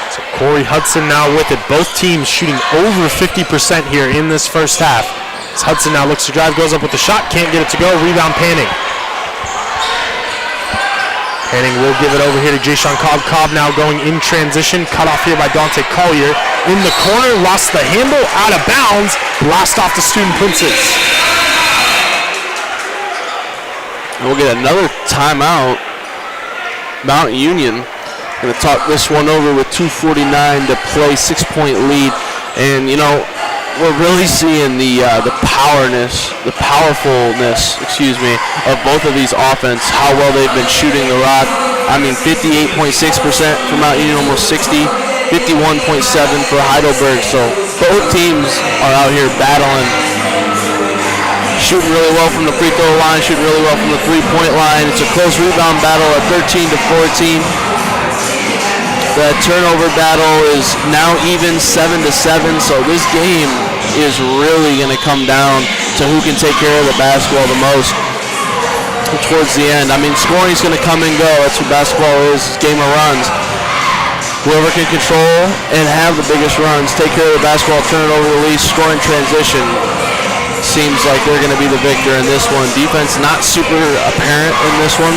So Corey Hudson now with it. Both teams shooting over 50% here in this first half. As Hudson now looks to drive, goes up with the shot, can't get it to go. Rebound Panning. Panning will give it over here to Jay-Sean Cobb. Cobb now going in transition. Cut off here by Dante Collier. In the corner, lost the handle, out of bounds. Blast off the Student Princes. We'll get another timeout. Mount Union going to talk this one over with 2:49 to play, 6-point lead. And, you know, we're really seeing the powerfulness, of both of these offense, how well they've been shooting the rock. I mean, 58.6% for Mount Union, almost 60, 51.7 for Heidelberg. So both teams are out here battling, shooting really well from the free throw line, shooting really well from the three-point line. It's a close rebound battle at 13-14. The turnover battle is now even 7-7, so this game is really going to come down to who can take care of the basketball the most towards the end. I mean, scoring is going to come and go. That's what basketball is. It's a game of runs. Whoever can control and have the biggest runs, take care of the basketball, turn it over, release, score in transition, seems like they're going to be the victor in this one. Defense not super apparent in this one.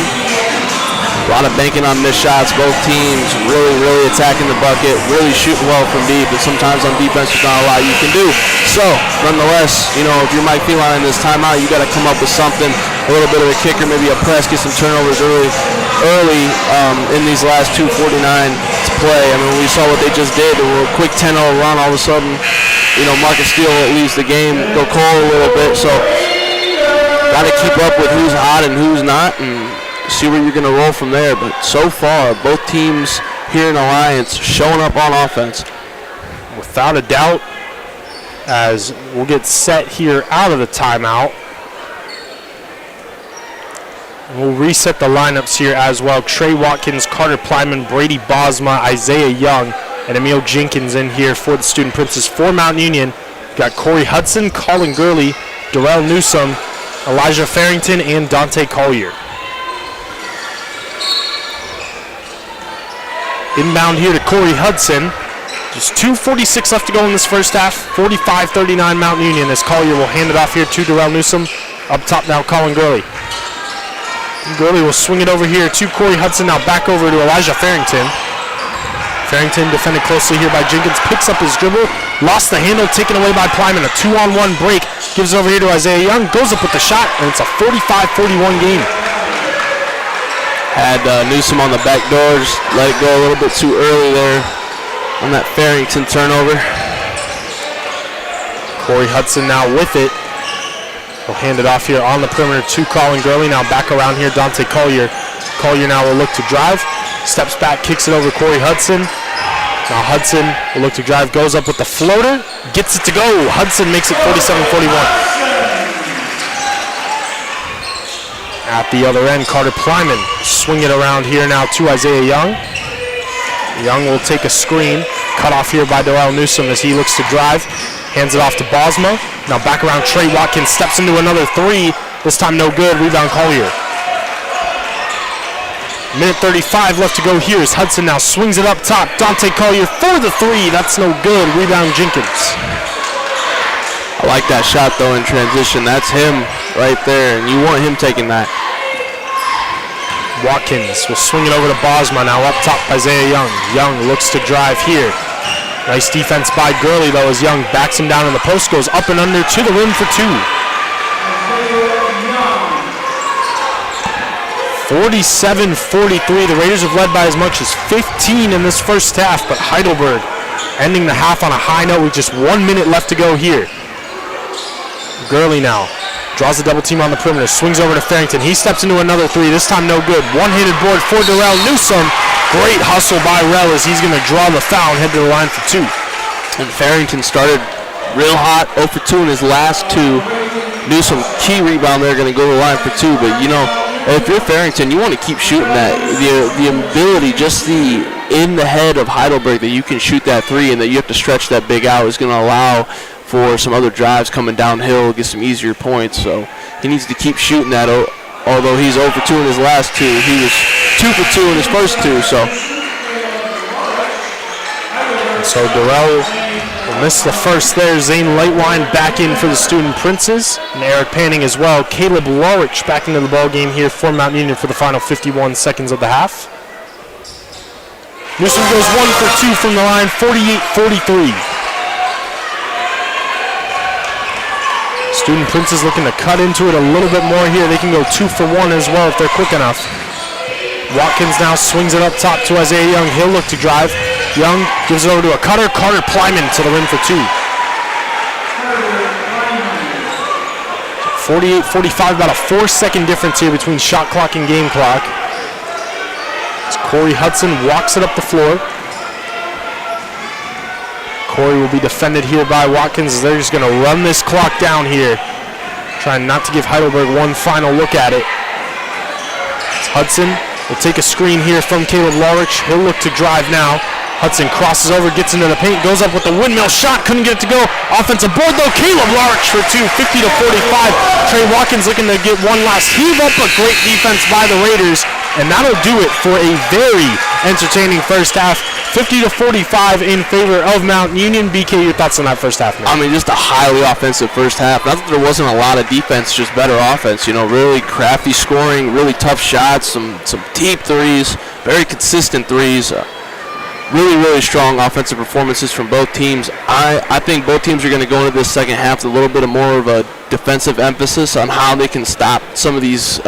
A lot of banking on missed shots. Both teams really attacking the bucket, really shooting well from deep, but sometimes on defense there's not a lot you can do. So, nonetheless, you know, if you're Mike Phelan in this timeout, you got to come up with something, a little bit of a kicker, maybe a press, get some turnovers early in these last 2:49 to play. I mean, we saw what they just did. A little quick 10-0 run, all of a sudden, you know, Marcus Steele leaves the game, go cold a little bit. So, got to keep up with who's hot and who's not, and see where you're going to roll from there. But so far, both teams here in Alliance showing up on offense. Without a doubt, as we'll get set here out of the timeout. We'll reset the lineups here as well. Trey Watkins, Carter Plyman, Brady Bosma, Isaiah Young, and Emil Jenkins in here for the Student Princes. For Mount Union, we've got Corey Hudson, Colin Gurley, Darrell Newsom, Elijah Farrington, and Dante Collier. Inbound here to Corey Hudson. Just 2:46 left to go in this first half. 45-39 Mount Union as Collier will hand it off here to Darrell Newsom. Up top now, Colin Gurley. Gurley will swing it over here to Corey Hudson. Now back over to Elijah Farrington. Farrington defended closely here by Jenkins. Picks up his dribble. Lost the handle, taken away by Plyman. A 2-on-1 break. Gives it over here to Isaiah Young. Goes up with the shot, and it's a 45-41 game. Had Newsom on the back doors, let it go a little bit too early there on that Farrington turnover. Corey Hudson now with it. He'll hand it off here on the perimeter to Colin Gurley. Now back around here, Dante Collier. Collier now will look to drive. Steps back, kicks it over to Corey Hudson. Now Hudson will look to drive, goes up with the floater, gets it to go. Hudson makes it 47-41. At the other end, Carter Plyman swing it around here now to Isaiah Young. Young will take a screen. Cut off here by Darrell Newsom as he looks to drive. Hands it off to Bosma. Now back around Trey Watkins. Steps into another three. This time no good. Rebound Collier. Minute 35 left to go here as Hudson now swings it up top. Dante Collier for the three. That's no good. Rebound Jenkins. I like that shot though in transition. That's him right there, and you want him taking that. Watkins will swing it over to Bosma. Now up top, Isaiah Young. Young looks to drive here. Nice defense by Gurley though as Young backs him down in the post, goes up and under to the rim for two. 47-43. The Raiders have led by as much as 15 in this first half, but Heidelberg ending the half on a high note with just 1 minute left to go here. Gurley now draws the double team on the perimeter, swings over to Farrington. He steps into another three, this time no good. One-handed board for Darrell Newsom. Great hustle by Rel as he's going to draw the foul and head to the line for two. And Farrington started real hot, 0 for 2 in his last two. Newsom, key rebound there, going to go to the line for two. But, you know, if you're Farrington, you want to keep shooting that. The ability, just the in the head of Heidelberg that you can shoot that three and that you have to stretch that big out is going to allow for some other drives coming downhill, get some easier points. So he needs to keep shooting that. Although he's 0 for 2 in his last two, he was 2 for 2 in his first two. So Darrell will miss the first there. Zane Lightwine back in for the Student Princes. And Eric Panning as well. Caleb Lorich back into the ball game here for Mount Union for the final 51 seconds of the half. Newsom goes 1 for 2 from the line, 48-43. Student Princes looking to cut into it a little bit more here. They can go 2 for 1 as well if they're quick enough. Watkins now swings it up top to Isaiah Young. He'll look to drive. Young gives it over to a cutter. Carter Plyman to the rim for two. 48-45, about a 4-second difference here between shot clock and game clock. As Corey Hudson walks it up the floor. Corey will be defended here by Watkins as they're just going to run this clock down here. Trying not to give Heidelberg one final look at it. It's Hudson will take a screen here from Caleb Lorich. He'll look to drive now. Hudson crosses over, gets into the paint, goes up with the windmill shot, couldn't get it to go. Offensive board though, Caleb Lorich for two, 50-45. Trey Watkins looking to get one last heave up, but great defense by the Raiders. And that'll do it for a very entertaining first half. 50-45 in favor of Mount Union. BK, your thoughts on that first half, man? I mean, just a highly offensive first half. Not that there wasn't a lot of defense, just better offense. You know, really crafty scoring, really tough shots, some deep threes, very consistent threes. Really, really strong offensive performances from both teams. I think both teams are going to go into this second half with a little bit more of a defensive emphasis on how they can stop some of these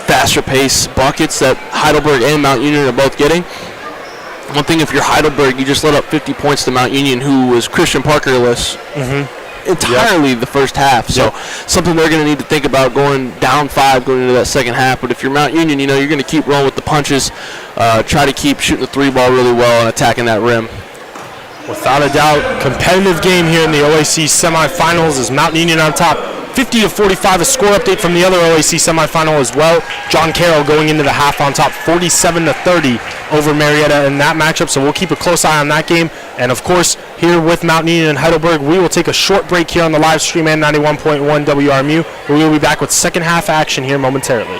faster pace buckets that Heidelberg and Mount Union are both getting. One thing, if you're Heidelberg, you just let up 50 points to Mount Union, who was Christian Parker-less entirely the first half. So something they're going to need to think about going down 5 going into that second half. But if you're Mount Union, you know, you're going to keep rolling with the punches, try to keep shooting the three ball really well and attacking that rim. Without a doubt, competitive game here in the OAC semifinals as Mount Union on top. 50-45, a score update from the other OAC semifinal as well. John Carroll going into the half on top, 47-30 over Marietta in that matchup, so we'll keep a close eye on that game. And of course, here with Mount Union and Heidelberg, we will take a short break here on the live stream and 91.1 WRMU. We will be back with second half action here momentarily.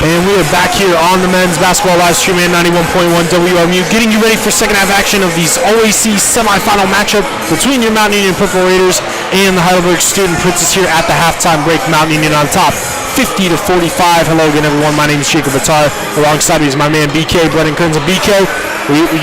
And we are back here on the men's basketball live stream at 91.1 WMU, getting you ready for second half action of these OAC semifinal matchup between your Mount Union Purple Raiders and the Heidelberg Student Princes here at the halftime break. Mount Union on top, 50-45. Hello again, everyone. My name is Jacob Attar. Alongside me is my man BK, Brendan Kearns. And BK,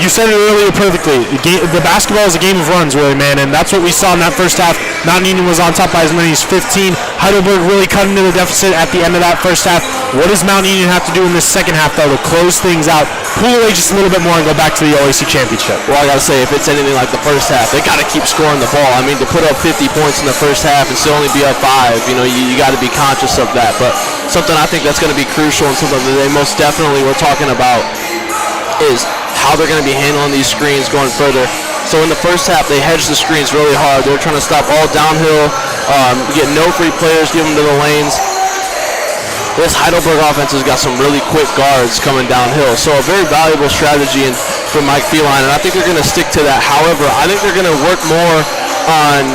you said it earlier perfectly. The basketball is a game of runs, really, man, and that's what we saw in that first half. Mount Union was on top by as many as 15. Heidelberg really cut into the deficit at the end of that first half. What does Mount Union have to do in this second half, though, to close things out, pull away just a little bit more, and go back to the OAC championship? Well, I got to say, if it's anything like the first half, they got to keep scoring the ball. I mean, to put up 50 points in the first half and still only be up 5, you got to be conscious of that. But something I think that's going to be crucial and something that they most definitely were talking about is how they're going to be handling these screens going further. So in the first half, they hedged the screens really hard. They were trying to stop all downhill, get no free players, give them to the lanes. This Heidelberg offense has got some really quick guards coming downhill. So a very valuable strategy for Mike Feline, and I think they're going to stick to that. However, I think they're going to work more on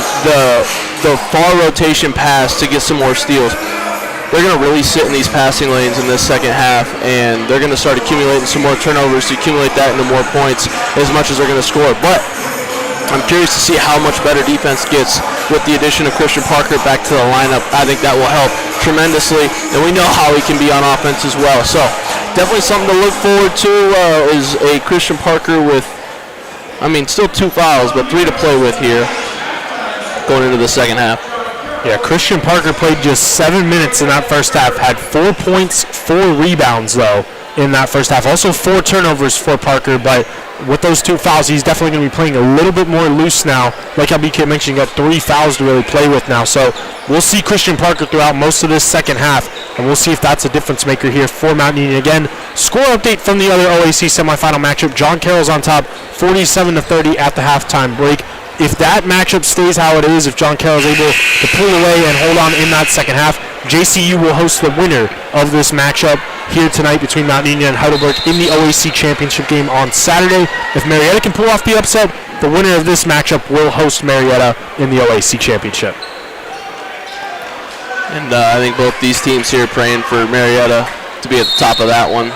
the far rotation pass to get some more steals. They're going to really sit in these passing lanes in this second half, and they're going to start accumulating some more turnovers to accumulate that into more points as much as they're going to score. But I'm curious to see how much better defense gets with the addition of Christian Parker back to the lineup. I think that will help tremendously, and we know how he can be on offense as well. So definitely something to look forward to is a Christian Parker with, still 2 fouls, but 3 to play with here going into the second half. Yeah, Christian Parker played just 7 minutes in that first half, had 4 points, 4 rebounds, though, in that first half. Also 4 turnovers for Parker, but with those 2 fouls, he's definitely going to be playing a little bit more loose now. Like how BK mentioned, he got 3 fouls to really play with now. So we'll see Christian Parker throughout most of this second half, and we'll see if that's a difference maker here for Mount Union. Again, score update from the other OAC semifinal matchup. John Carroll's on top, 47-30 at the halftime break. If that matchup stays how it is, if John Carroll is able to pull away and hold on in that second half, JCU will host the winner of this matchup here tonight between Mount Union and Heidelberg in the OAC championship game on Saturday. If Marietta can pull off the upset, the winner of this matchup will host Marietta in the OAC championship. And I think both these teams here praying for Marietta to be at the top of that one.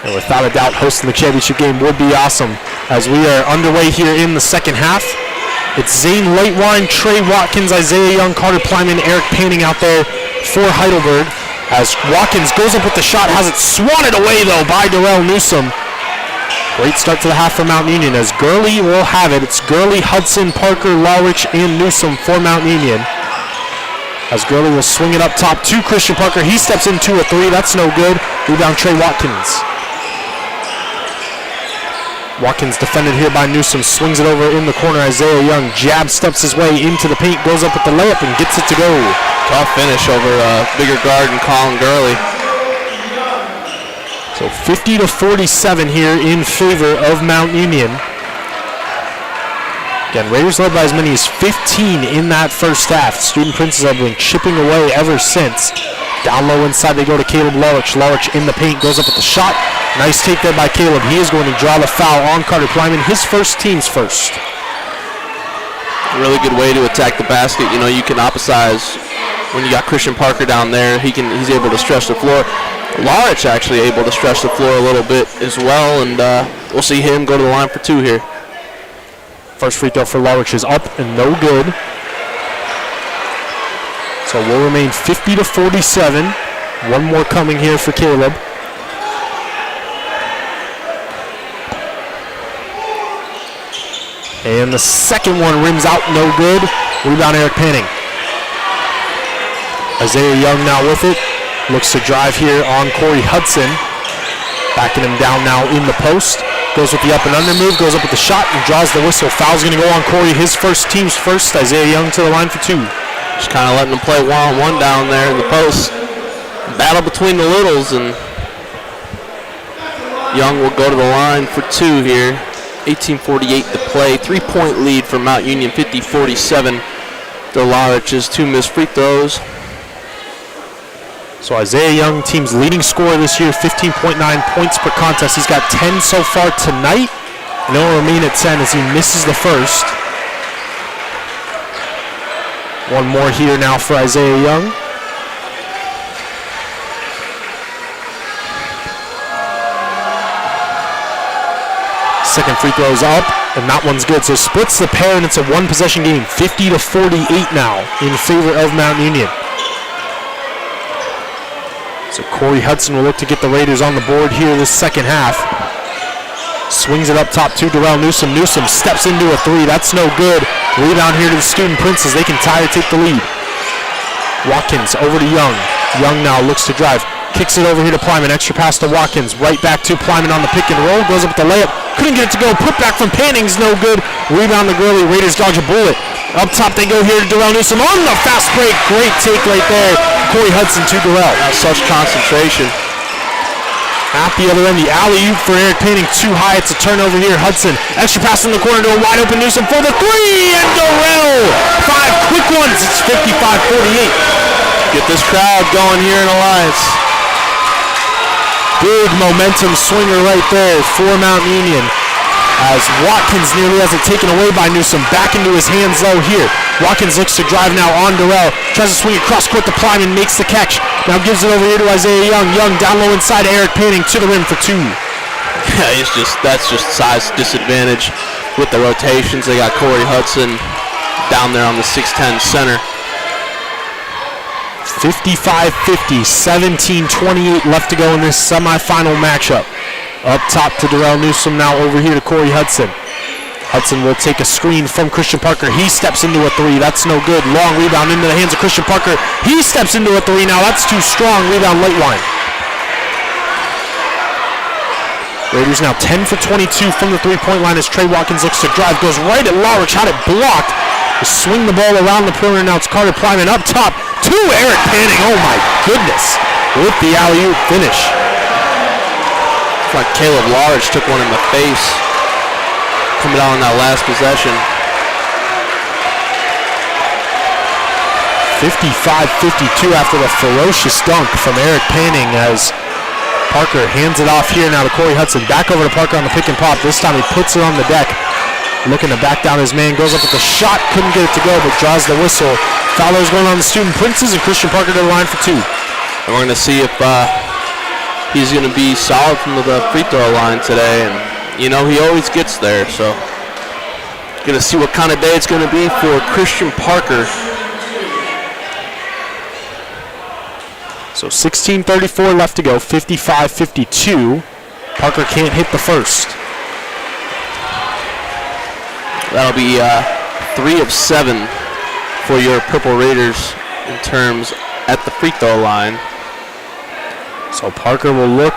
And without a doubt, hosting the championship game would be awesome. As we are underway here in the second half, it's Zane Lightwine, Trey Watkins, Isaiah Young, Carter Plyman, Eric Panning out there for Heidelberg. As Watkins goes up with the shot, has it swatted away though by Darrell Newsom. Great start to the half for Mount Union as Gurley will have it. It's Gurley, Hudson, Parker, Lawrich, and Newsom for Mount Union. As Gurley will swing it up top to Christian Parker. He steps into a 3. That's no good. Rebound Trey Watkins. Watkins defended here by Newsom, swings it over in the corner. Isaiah Young jab steps his way into the paint, goes up with the layup and gets it to go. Tough finish over bigger guard and Colin Gurley. So 50-47 here in favor of Mount Union. Again, Raiders led by as many as 15 in that first half. Student Princes have been chipping away ever since. Down low inside they go to Caleb Lawrich. Lawrich in the paint, goes up with the shot. Nice take there by Caleb. He is going to draw the foul on Carter Plyman, his first, team's first. A really good way to attack the basket. You can opposize when you got Christian Parker down there. He's able to stretch the floor. Lawrich actually able to stretch the floor a little bit as well, and we'll see him go to the line for 2 here. First free throw for Lawrich is up and no good. So we'll remain 50-47. One more coming here for Caleb. And the second one rims out, no good. Rebound Eric Panning. Isaiah Young now with it. Looks to drive here on Corey Hudson. Backing him down now in the post. Goes with the up and under move, goes up with the shot and draws the whistle. Foul's going to go on Corey, his first, team's first. Isaiah Young to the line for 2. Just kind of letting them play one-on-one down there in the post. Battle between the littles, and Young will go to the line for 2 here. 18:48 to play. 3-point lead for Mount Union, 50-47. Lawrich's 2 missed free throws. So Isaiah Young, team's leading scorer this year, 15.9 points per contest. He's got 10 so far tonight, and he'll remain at 10 as he misses the first. One more here now for Isaiah Young. Second free throw is up, and that one's good. So splits the pair, and it's a one-possession game. 50-48 now in favor of Mount Union. So Corey Hudson will look to get the Raiders on the board here this second half. Swings it up top to Darrell Newsom. Newsom steps into a three. That's no good. Rebound here to the Student Princes. They can tie or take the lead. Watkins over to Young. Young now looks to drive. Kicks it over here to Plyman. Extra pass to Watkins. Right back to Plyman on the pick and roll. Goes up with the layup. Couldn't get it to go. Put back from Panning's no good. Rebound to Gurley. Raiders dodge a bullet. Up top they go here to Darrell Newsom on the fast break. Great take right there. Corey Hudson to Darrell. Such concentration. At the other end, the alley-oop for Eric Panning. Too high. It's a turnover here. Hudson. Extra pass in the corner to a wide open Newsom for the three. And Darrell. 5 quick ones. It's 55-48. Get this crowd going here in Alliance. Big momentum swinger right there for Mount Union. As Watkins nearly has it taken away by Newsom. Back into his hands though here. Watkins looks to drive now on Darrell. Tries to swing across court to Plyman. Makes the catch. Now gives it over here to Isaiah Young. Young down low inside Eric Panning to the rim for two. Yeah, that's just size disadvantage with the rotations. They got Corey Hudson down there on the 6'10 center. 55-50, 17-28 left to go in this semifinal matchup. Up top to Darrell Newsom, now over here to Corey Hudson. Hudson will take a screen from Christian Parker. He steps into a three. That's no good. Long rebound into the hands of Christian Parker. He steps into a three now. That's too strong. Rebound Lightwine. Raiders now 10 for 22 from the three-point line as Trey Watkins looks to drive. Goes right at Lawrence. Had it blocked. Swing the ball around the perimeter. Now it's Carter Plyman up top to Eric Panning. Oh my goodness. With the alley-oop finish. It's like Caleb Lawrence took one in the face coming out on that last possession. 55-52 after the ferocious dunk from Eric Panning as Parker hands it off here now to Corey Hudson. Back over to Parker on the pick and pop. This time he puts it on the deck. Looking to back down his man. Goes up with the shot. Couldn't get it to go, but draws the whistle. Foul is going on the Student Princes, and Christian Parker to the line for two. And we're going to see if he's going to be solid from the free throw line today. And, you know, he always gets there. So, going to see what kind of day it's going to be for Christian Parker. So 16:34 left to go. 55-52. Parker can't hit the first. That'll be 3 of 7 for your Purple Raiders in terms at the free throw line. So Parker will look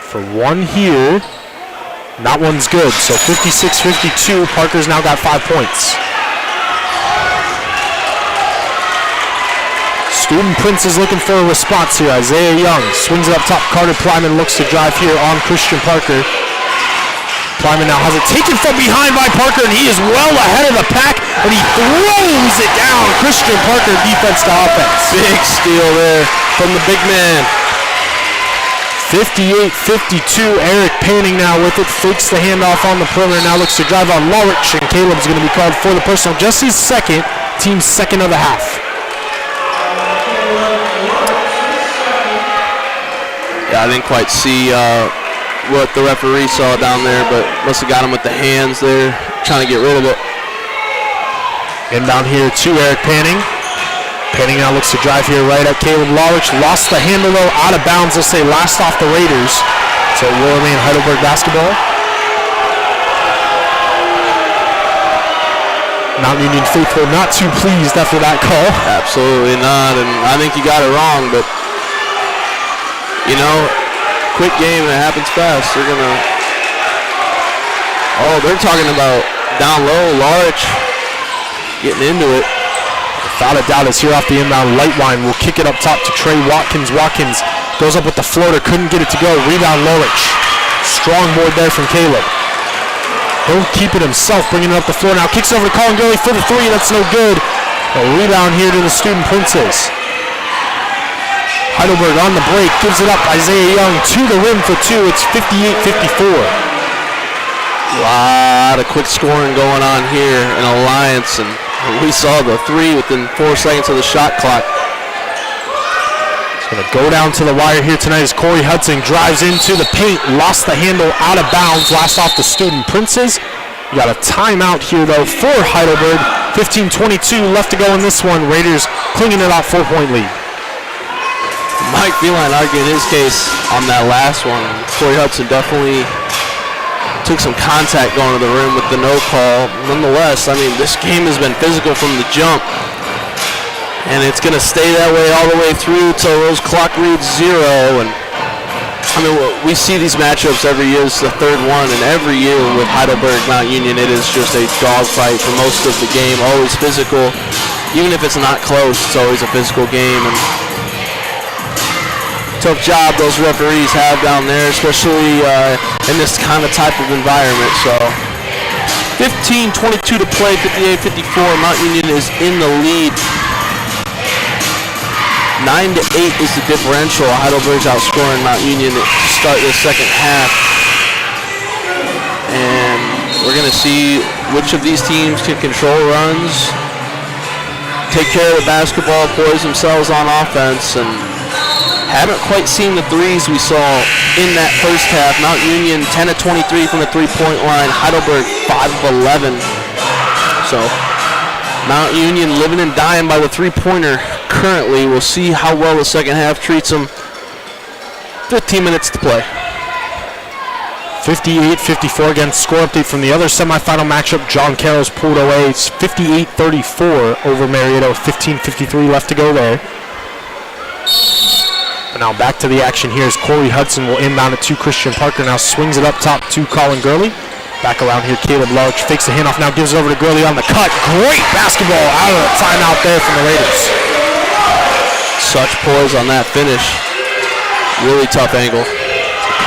for one here. That one's good. So 56-52. Parker's now got 5 points. Student Princes looking for a response here. Isaiah Young swings it up top. Carter Plyman looks to drive here on Christian Parker. Plyman now has it taken from behind by Parker, and he is well ahead of the pack, and he throws it down. Christian Parker defense to offense. Big steal there from the big man. 58-52. Eric Panning now with it. Fakes the handoff on the perimeter. Now looks to drive on Lawrence, and Caleb's going to be called for the personal. Just his second. Team's second of the half. Yeah, I didn't quite see what the referee saw down there, but must have got him with the hands there, trying to get rid of it. Inbound here to Eric Panning. Panning now looks to drive here right at Caleb Lawrence. Lost the handle though, out of bounds. Let's say last off the Raiders. So it will remain Heidelberg basketball. Mount Union faithful not too pleased after that call. Absolutely not, and I think you got it wrong, but you know, quick game and it happens fast. They're talking about down low. Large getting into it. Without a doubt, it's here off the inbound. Lightwine will kick it up top to Trey Watkins. Watkins goes up with the floater. Couldn't get it to go. Rebound Lorich. Strong board there from Caleb. He'll keep it himself, bringing it up the floor now. Kicks over to Colin Gurley for the three. That's no good. A rebound here to the Student Princes. Heidelberg on the break, gives it up. Isaiah Young to the rim for two. It's 58-54. A lot of quick scoring going on here in Alliance, and we saw the three within 4 seconds of the shot clock. Going to go down to the wire here tonight as Corey Hudson drives into the paint, lost the handle out of bounds, last off the Student Princes. You got a timeout here though for Heidelberg. 15:22 left to go in this one. Raiders clinging to that 4-point lead. Mike Beeline arguing his case on that last one. Corey Hudson definitely took some contact going to the rim with the no call. Nonetheless, I mean, this game has been physical from the jump. And it's going to stay that way all the way through till those clock reads 0. And I mean, we see these matchups every year. It's the third one, and every year with Heidelberg Mount Union, it is just a dogfight for most of the game. Always physical, even if it's not close. It's always a physical game. And tough job those referees have down there, especially in this kind of type of environment. So 15:22 to play. 58-54. Mount Union is in the lead. 9-8 is the differential. Heidelberg's outscoring Mount Union to start the second half. And we're going to see which of these teams can control runs, take care of the basketball, poise themselves on offense, and haven't quite seen the threes we saw in that first half. Mount Union 10 of 23 from the three-point line. Heidelberg 5 of 11. So Mount Union living and dying by the three-pointer currently. We'll see how well the second half treats them. 15 minutes to play. 58-54 again. Score update from the other semifinal matchup. John Carroll's pulled away. It's 58-34 over Marietta. 15:53 left to go there. And now back to the action here as Corey Hudson will inbound it to Christian Parker. Now swings it up top to Colin Gurley. Back around here, Caleb Larch fakes the handoff, now gives it over to Gurley on the cut. Great basketball out of the timeout there from the Raiders. Such poise on that finish. Really tough angle.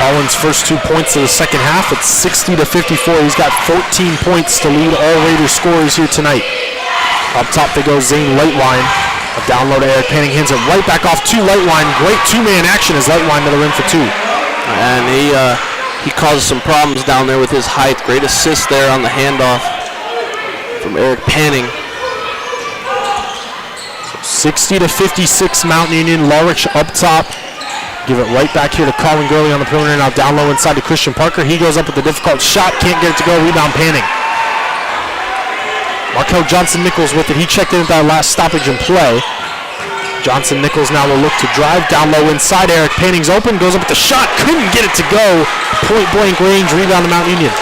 Collins' first 2 points of the second half. It's 60-54. He's got 14 points to lead all Raiders scorers here tonight. Up top they go Zane Lightline. A down low to Eric Panning, hands it right back off to Lightline. Great two-man action as Lightline to the rim for 2. And he causes some problems down there with his height. Great assist there on the handoff from Eric Panning. 60-56 Mount Union. Lorich up top. Give it right back here to Colin Gurley on the perimeter. Now down low inside to Christian Parker. He goes up with a difficult shot. Can't get it to go. Rebound Panning. Markel Johnson-Nichols with it. He checked in at that last stoppage in play. Johnson-Nichols now will look to drive. Down low inside. Eric Panning's open. Goes up with the shot. Couldn't get it to go. Point-blank range. Rebound to Mount Union.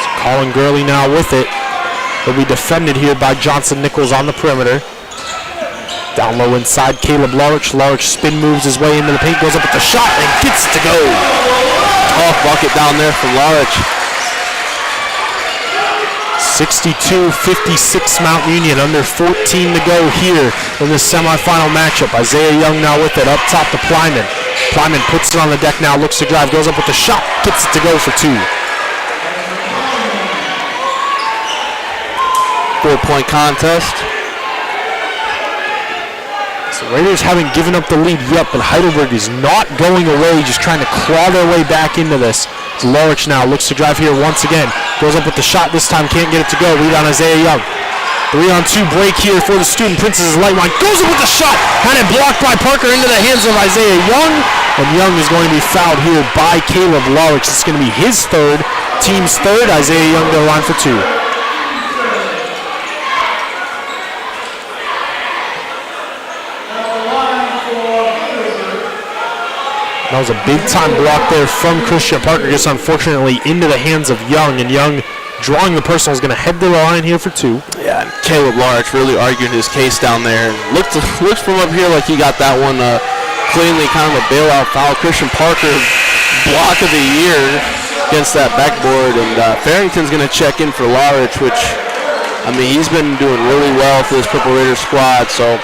So Colin Gurley now with it. He'll be defended here by Johnson-Nichols on the perimeter. Down low inside. Caleb Larch. Larch spin moves his way into the paint. Goes up with the shot and gets it to go. Off bucket down there for Larch. 62-56 Mount Union, under 14 to go here in this semifinal matchup. Isaiah Young now with it, up top to Plyman. Plyman puts it on the deck now, looks to drive, goes up with the shot, gets it to go for 2. 4-point contest. So Raiders haven't given up the lead yet, but Heidelberg is not going away, just trying to claw their way back into this. Lorich now looks to drive here once again. Goes up with the shot this time, can't get it to go. Rebound Isaiah Young. 3-on-2 break here for the Student Princes. Lightline goes up with the shot. Had it blocked by Parker into the hands of Isaiah Young. And Young is going to be fouled here by Caleb Lorich. It's going to be his third, team's third. Isaiah Young to the line for 2. That was a big-time block there from Christian Parker, just unfortunately into the hands of Young, and Young, drawing the personal, is going to head to the line here for 2. Yeah, and Caleb Larch really arguing his case down there. Looked from up here like he got that one cleanly, kind of a bailout foul. Christian Parker, block of the year against that backboard, and Farrington's going to check in for Larch, which, I mean, he's been doing really well for this Purple Raiders squad, so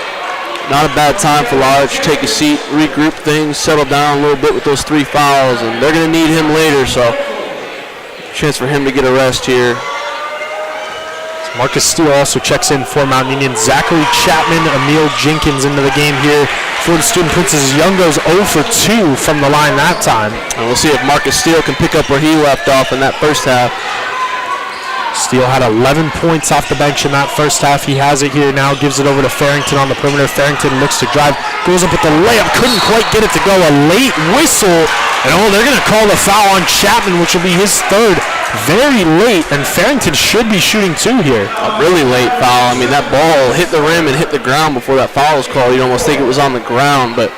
not a bad time for Larch. Take a seat, regroup things, settle down a little bit with those 3 fouls, and they're going to need him later, so chance for him to get a rest here. Marcus Steele also checks in for Mount Union. Zachary Chapman, Emil Jenkins into the game here for the Student Princes. Young goes 0 for 2 from the line that time. And we'll see if Marcus Steele can pick up where he left off in that first half. Steele had 11 points off the bench in that first half. He has it here now, gives it over to Farrington on the perimeter. Farrington looks to drive, goes up with the layup, couldn't quite get it to go. A late whistle, and they're going to call the foul on Chapman, which will be his third. Very late, and Farrington should be shooting two here. A really late foul. I mean, that ball hit the rim and hit the ground before that foul was called. You'd almost think it was on the ground, but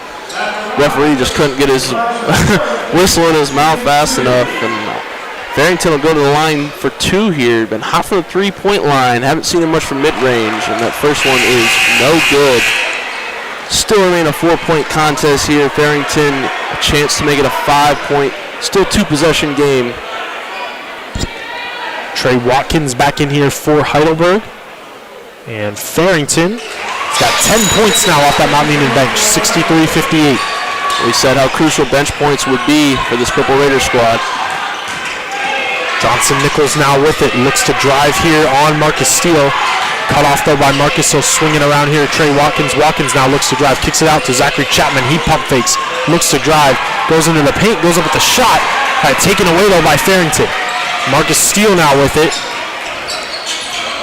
referee just couldn't get his whistle in his mouth fast enough. And Farrington will go to the line for two here. Been hot from the three-point line. Haven't seen him much from mid-range, and that first one is no good. Still remain a 4-point contest here. Farrington, a chance to make it a 5-point, still two-possession game. Trey Watkins back in here for Heidelberg. And Farrington has got 10 points now off that Mount Union bench, 63-58. We said how crucial bench points would be for this Purple Raiders squad. Johnson Nichols now with it, looks to drive here on Marcus Steele. Cut off though by Marcus, so swinging around here, Trey Watkins. Watkins now looks to drive, kicks it out to Zachary Chapman. He pump fakes, looks to drive, goes into the paint, goes up with the shot. Taken away though by Farrington. Marcus Steele now with it.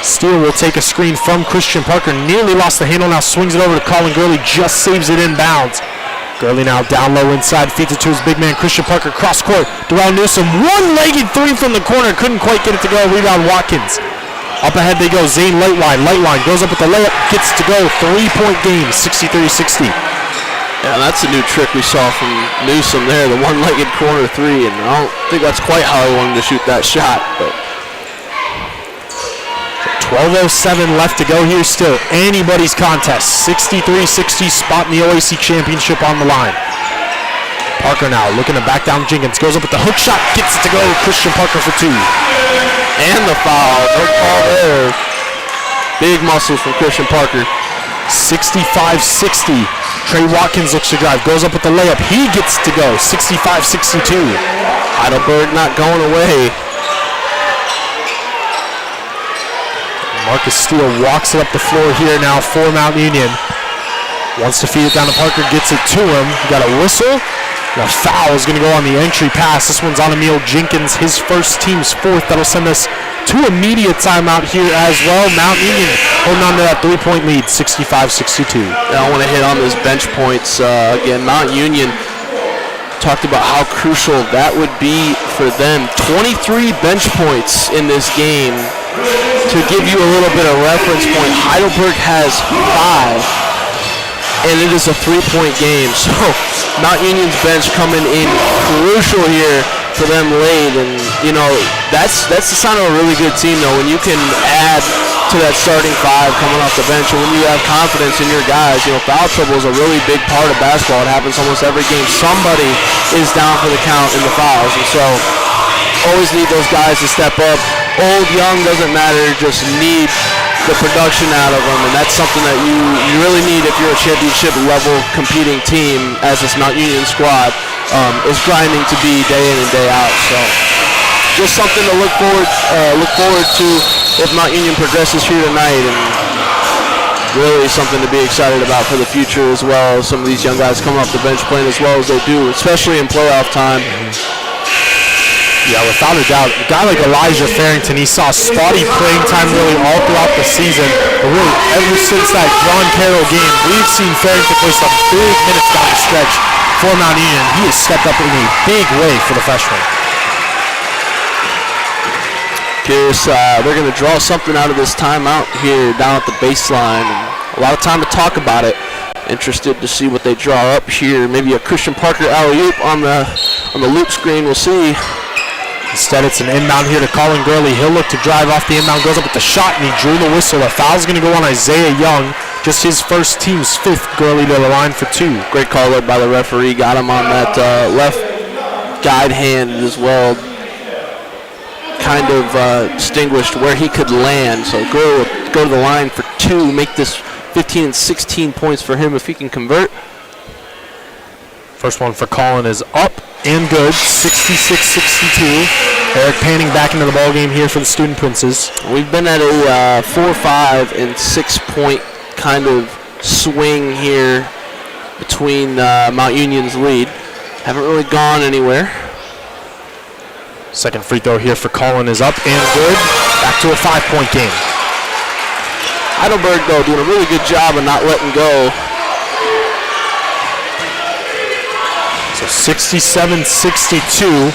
Steele will take a screen from Christian Parker. Nearly lost the handle, now swings it over to Colin Gurley, just saves it inbounds. Gurley now down low inside, feeds it to his big man, Christian Parker, cross court. Darrell Newsom, one-legged three from the corner, couldn't quite get it to go. Rebound Watkins. Up ahead they go, Zane Lightline goes up with the layup, gets to go. 3-point game, 63-60. Yeah, that's a new trick we saw from Newsom there, the one-legged corner three, and I don't think that's quite how he wanted to shoot that shot. But 12:07 left to go here still. Anybody's contest. 63-60, spot in the OAC championship on the line. Parker now looking to back down Jenkins. Goes up with the hook shot, gets it to go. Christian Parker for two. And the foul. No call there. Big muscles from Christian Parker. 65-60. Trey Watkins looks to drive. Goes up with the layup. He gets to go. 65-62. Heidelberg not going away. Marcus Steele walks it up the floor here now for Mount Union. Wants to feed it down to Parker, gets it to him. You got a whistle. The foul is going to go on the entry pass. This one's on Emil Jenkins, his first, team's fourth. That'll send us to a media timeout here as well. Mount Union holding on to that 3-point lead, 65-62. I want to hit on those bench points. Again, Mount Union talked about how crucial that would be for them. 23 bench points in this game. To give you a little bit of reference point, Heidelberg has 5, and it is a 3-point game. So Mount Union's bench coming in crucial here for them late, and you know that's the sign of a really good team though, when you can add to that starting 5 coming off the bench, and when you have confidence in your guys. You know, foul trouble is a really big part of basketball. It happens almost every game. Somebody is down for the count in the fouls, and so always need those guys to step up. Old, young, doesn't matter, just need the production out of them, and that's something that you really need if you're a championship level competing team, as this Mount Union squad is grinding to be day in and day out. So just something to look forward to if Mount Union progresses here tonight, and really something to be excited about for the future as well. Some of these young guys coming off the bench playing as well as they do, especially in playoff time. Yeah, without a doubt, a guy like Elijah Farrington, he saw spotty playing time really all throughout the season. But really, ever since that John Carroll game, we've seen Farrington play some big minutes down the stretch for Mount Union. He has stepped up in a big way for the freshman. Curious, they're going to draw something out of this timeout here down at the baseline. And a lot of time to talk about it. Interested to see what they draw up here. Maybe a Christian Parker alley-oop on the loop screen. We'll see. Instead, it's an inbound here to Colin Gurley. He'll look to drive off the inbound, goes up with the shot, and he drew the whistle. A foul's going to go on Isaiah Young, just his first, team's 5th. Gurley to the line for 2. Great call up by the referee. Got him on that left guide hand as well. Kind of distinguished where he could land. So Gurley will go to the line for 2, make this 15 and 16 points for him if he can convert. First one for Colin is up and good, 66-62. Eric Panning back into the ball game here for the Student Princes. We've been at a 4, 5, and 6-point kind of swing here between Mount Union's lead. Haven't really gone anywhere. Second free throw here for Colin is up and good. Back to a 5-point game. Heidelberg, though, doing a really good job of not letting go. So 67-62.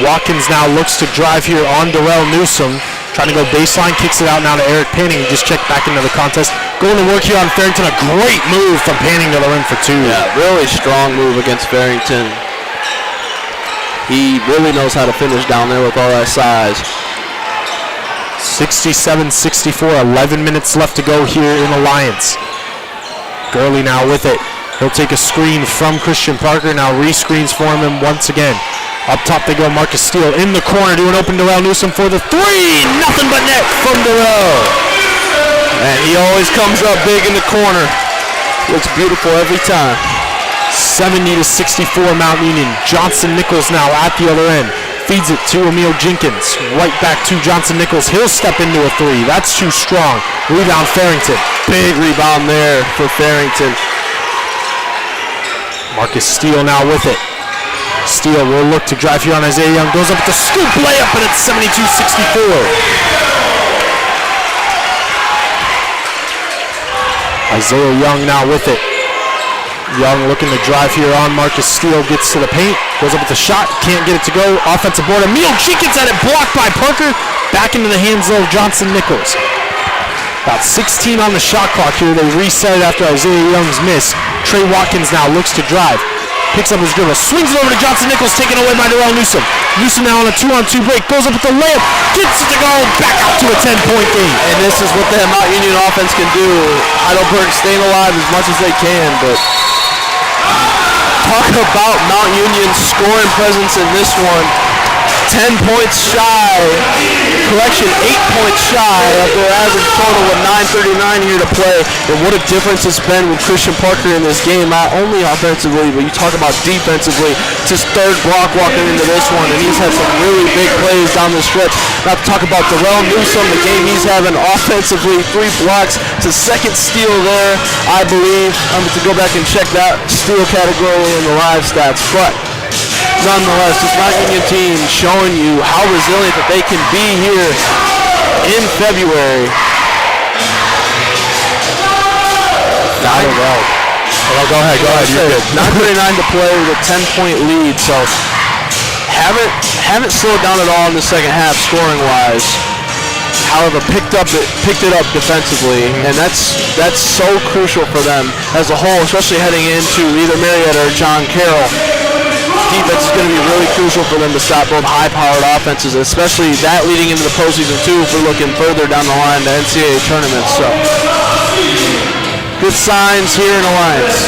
Watkins now looks to drive here on Darrell Newsom. Trying to go baseline, kicks it out now to Eric Panning. He just checked back into the contest. Going to work here on Farrington. A great move from Panning to the rim for 2. Yeah, really strong move against Farrington. He really knows how to finish down there with all that size. 67-64, 11 minutes left to go here in Alliance. Gurley now with it. He'll take a screen from Christian Parker. Now re-screens for him once again. Up top they go, Marcus Steele in the corner, doing open Darrell Newsom for the 3. Nothing but net from Darrell. And he always comes up big in the corner. Looks beautiful every time. 70-64 Mount Union. Johnson Nichols now at the other end. Feeds it to Emil Jenkins. Right back to Johnson Nichols. He'll step into a 3. That's too strong. Rebound Farrington. Big rebound there for Farrington. Marcus Steele now with it. Steele will look to drive here on Isaiah Young. Goes up with the scoop layup, and it's 72-64. Isaiah Young now with it. Young looking to drive here on Marcus Steele. Gets to the paint. Goes up with the shot. Can't get it to go. Offensive board. Emil Jenkins had it blocked by Parker. Back into the hands of Johnson Nichols. About 16 on the shot clock here. They reset it after Isaiah Young's miss. Trey Watkins now looks to drive. Picks up his dribble, swings it over to Johnson Nichols, taken away by Darrell Newsom. Newsom now on a 2-on-2 break, goes up with the layup, gets it to go, back out to a 10-point game. And this is what the Mount Union offense can do. Heidelberg staying alive as much as they can, but talk about Mount Union's scoring presence in this one. 10 points shy, 8 points shy of their average total with 9:39 here to play. And what a difference it's been with Christian Parker in this game, not only offensively, but you talk about defensively. It's his third block walking into this one, and he's had some really big plays down the stretch. Not to talk about Darrell Newsom, the game he's having offensively, 3 blocks. It's a second steal there, I believe. I'm going to go back and check that steal category in the live stats, but nonetheless, this Mount Union team showing you how resilient that they can be here in February. Not well. Well, go ahead. You're good. 9:39 to play with a 10-point lead, so haven't slowed down at all in the second half scoring-wise. However, picked it up defensively, and that's so crucial for them as a whole, especially heading into either Marietta or John Carroll. Defense is going to be really crucial for them to stop both high-powered offenses, especially that leading into the postseason too if we're looking further down the line to NCAA tournaments. So, good signs here in Alliance.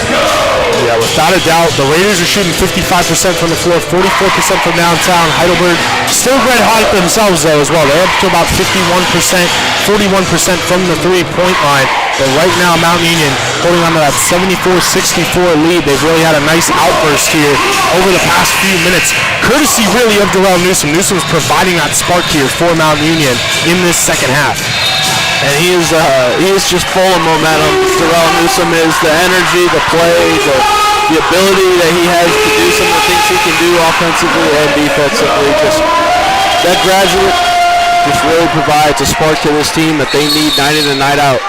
Yeah, without a doubt, the Raiders are shooting 55% from the floor, 44% from downtown. Heidelberg still red hot themselves though as well. They're up to about 51%, 41% from the three-point line. But right now, Mount Union holding on to that 74-64 lead. They've really had a nice outburst here over the past few minutes, courtesy really of Darrell Newsom. Newsom's providing that spark here for Mount Union in this second half. And he is just full of momentum. Darrell Newsom is the energy, the play, the ability that he has to do some of the things he can do offensively and defensively. Just that graduate just really provides a spark to this team that they need night in and night out.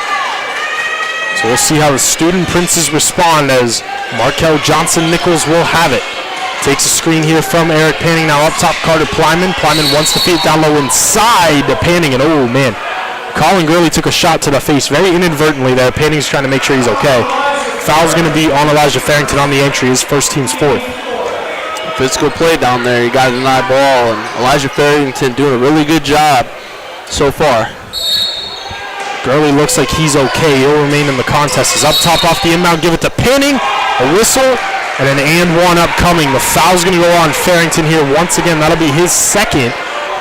So we'll see how the Student Princes respond as Markel Johnson Nichols will have it. Takes a screen here from Eric Panning. Now up top, Carter Plyman. Plyman wants to feed it down low inside to Panning, and oh man. Colin Gurley took a shot to the face very inadvertently there. Panning's trying to make sure he's okay. Foul's going to be on Elijah Farrington on the entry, his first team's 4th. Physical play down there. You got a denied ball, and Elijah Farrington doing a really good job so far. Gurley looks like he's okay. He'll remain in the contest. He's up top off the inbound. Give it to Panning. A whistle and an and one upcoming. The foul's going to go on Farrington here once again. That'll be his second,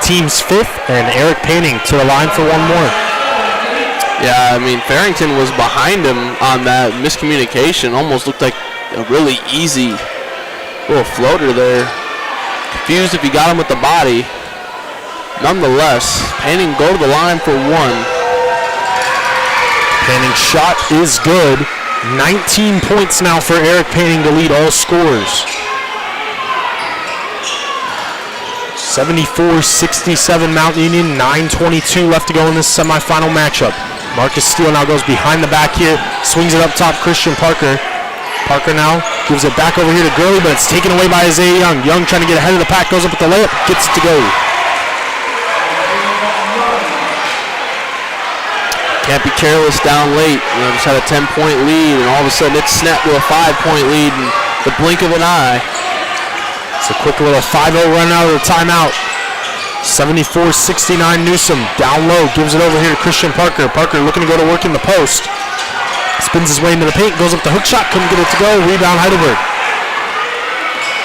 team's 5th, and Eric Panning to the line for one more. Yeah, I mean, Farrington was behind him on that miscommunication. Almost looked like a really easy little floater there. Confused if he got him with the body. Nonetheless, Panning go to the line for one. Panning's shot is good. 19 points now for Eric Panning to lead all scorers. 74-67 Mount Union, 9:22 left to go in this semifinal matchup. Marcus Steele now goes behind the back here, swings it up top, Christian Parker. Parker now gives it back over here to Gurley, but it's taken away by Isaiah Young. Young trying to get ahead of the pack, goes up with the layup, gets it to go. Can't be careless down late. Just had a 10-point lead, and all of a sudden it's snapped to a 5-point lead in the blink of an eye. It's a quick little 5-0 run out of the timeout. 74-69 Newsom down low, gives it over here to Christian Parker. Parker looking to go to work in the post. Spins his way into the paint, goes up the hook shot, couldn't get it to go. Rebound Heidelberg.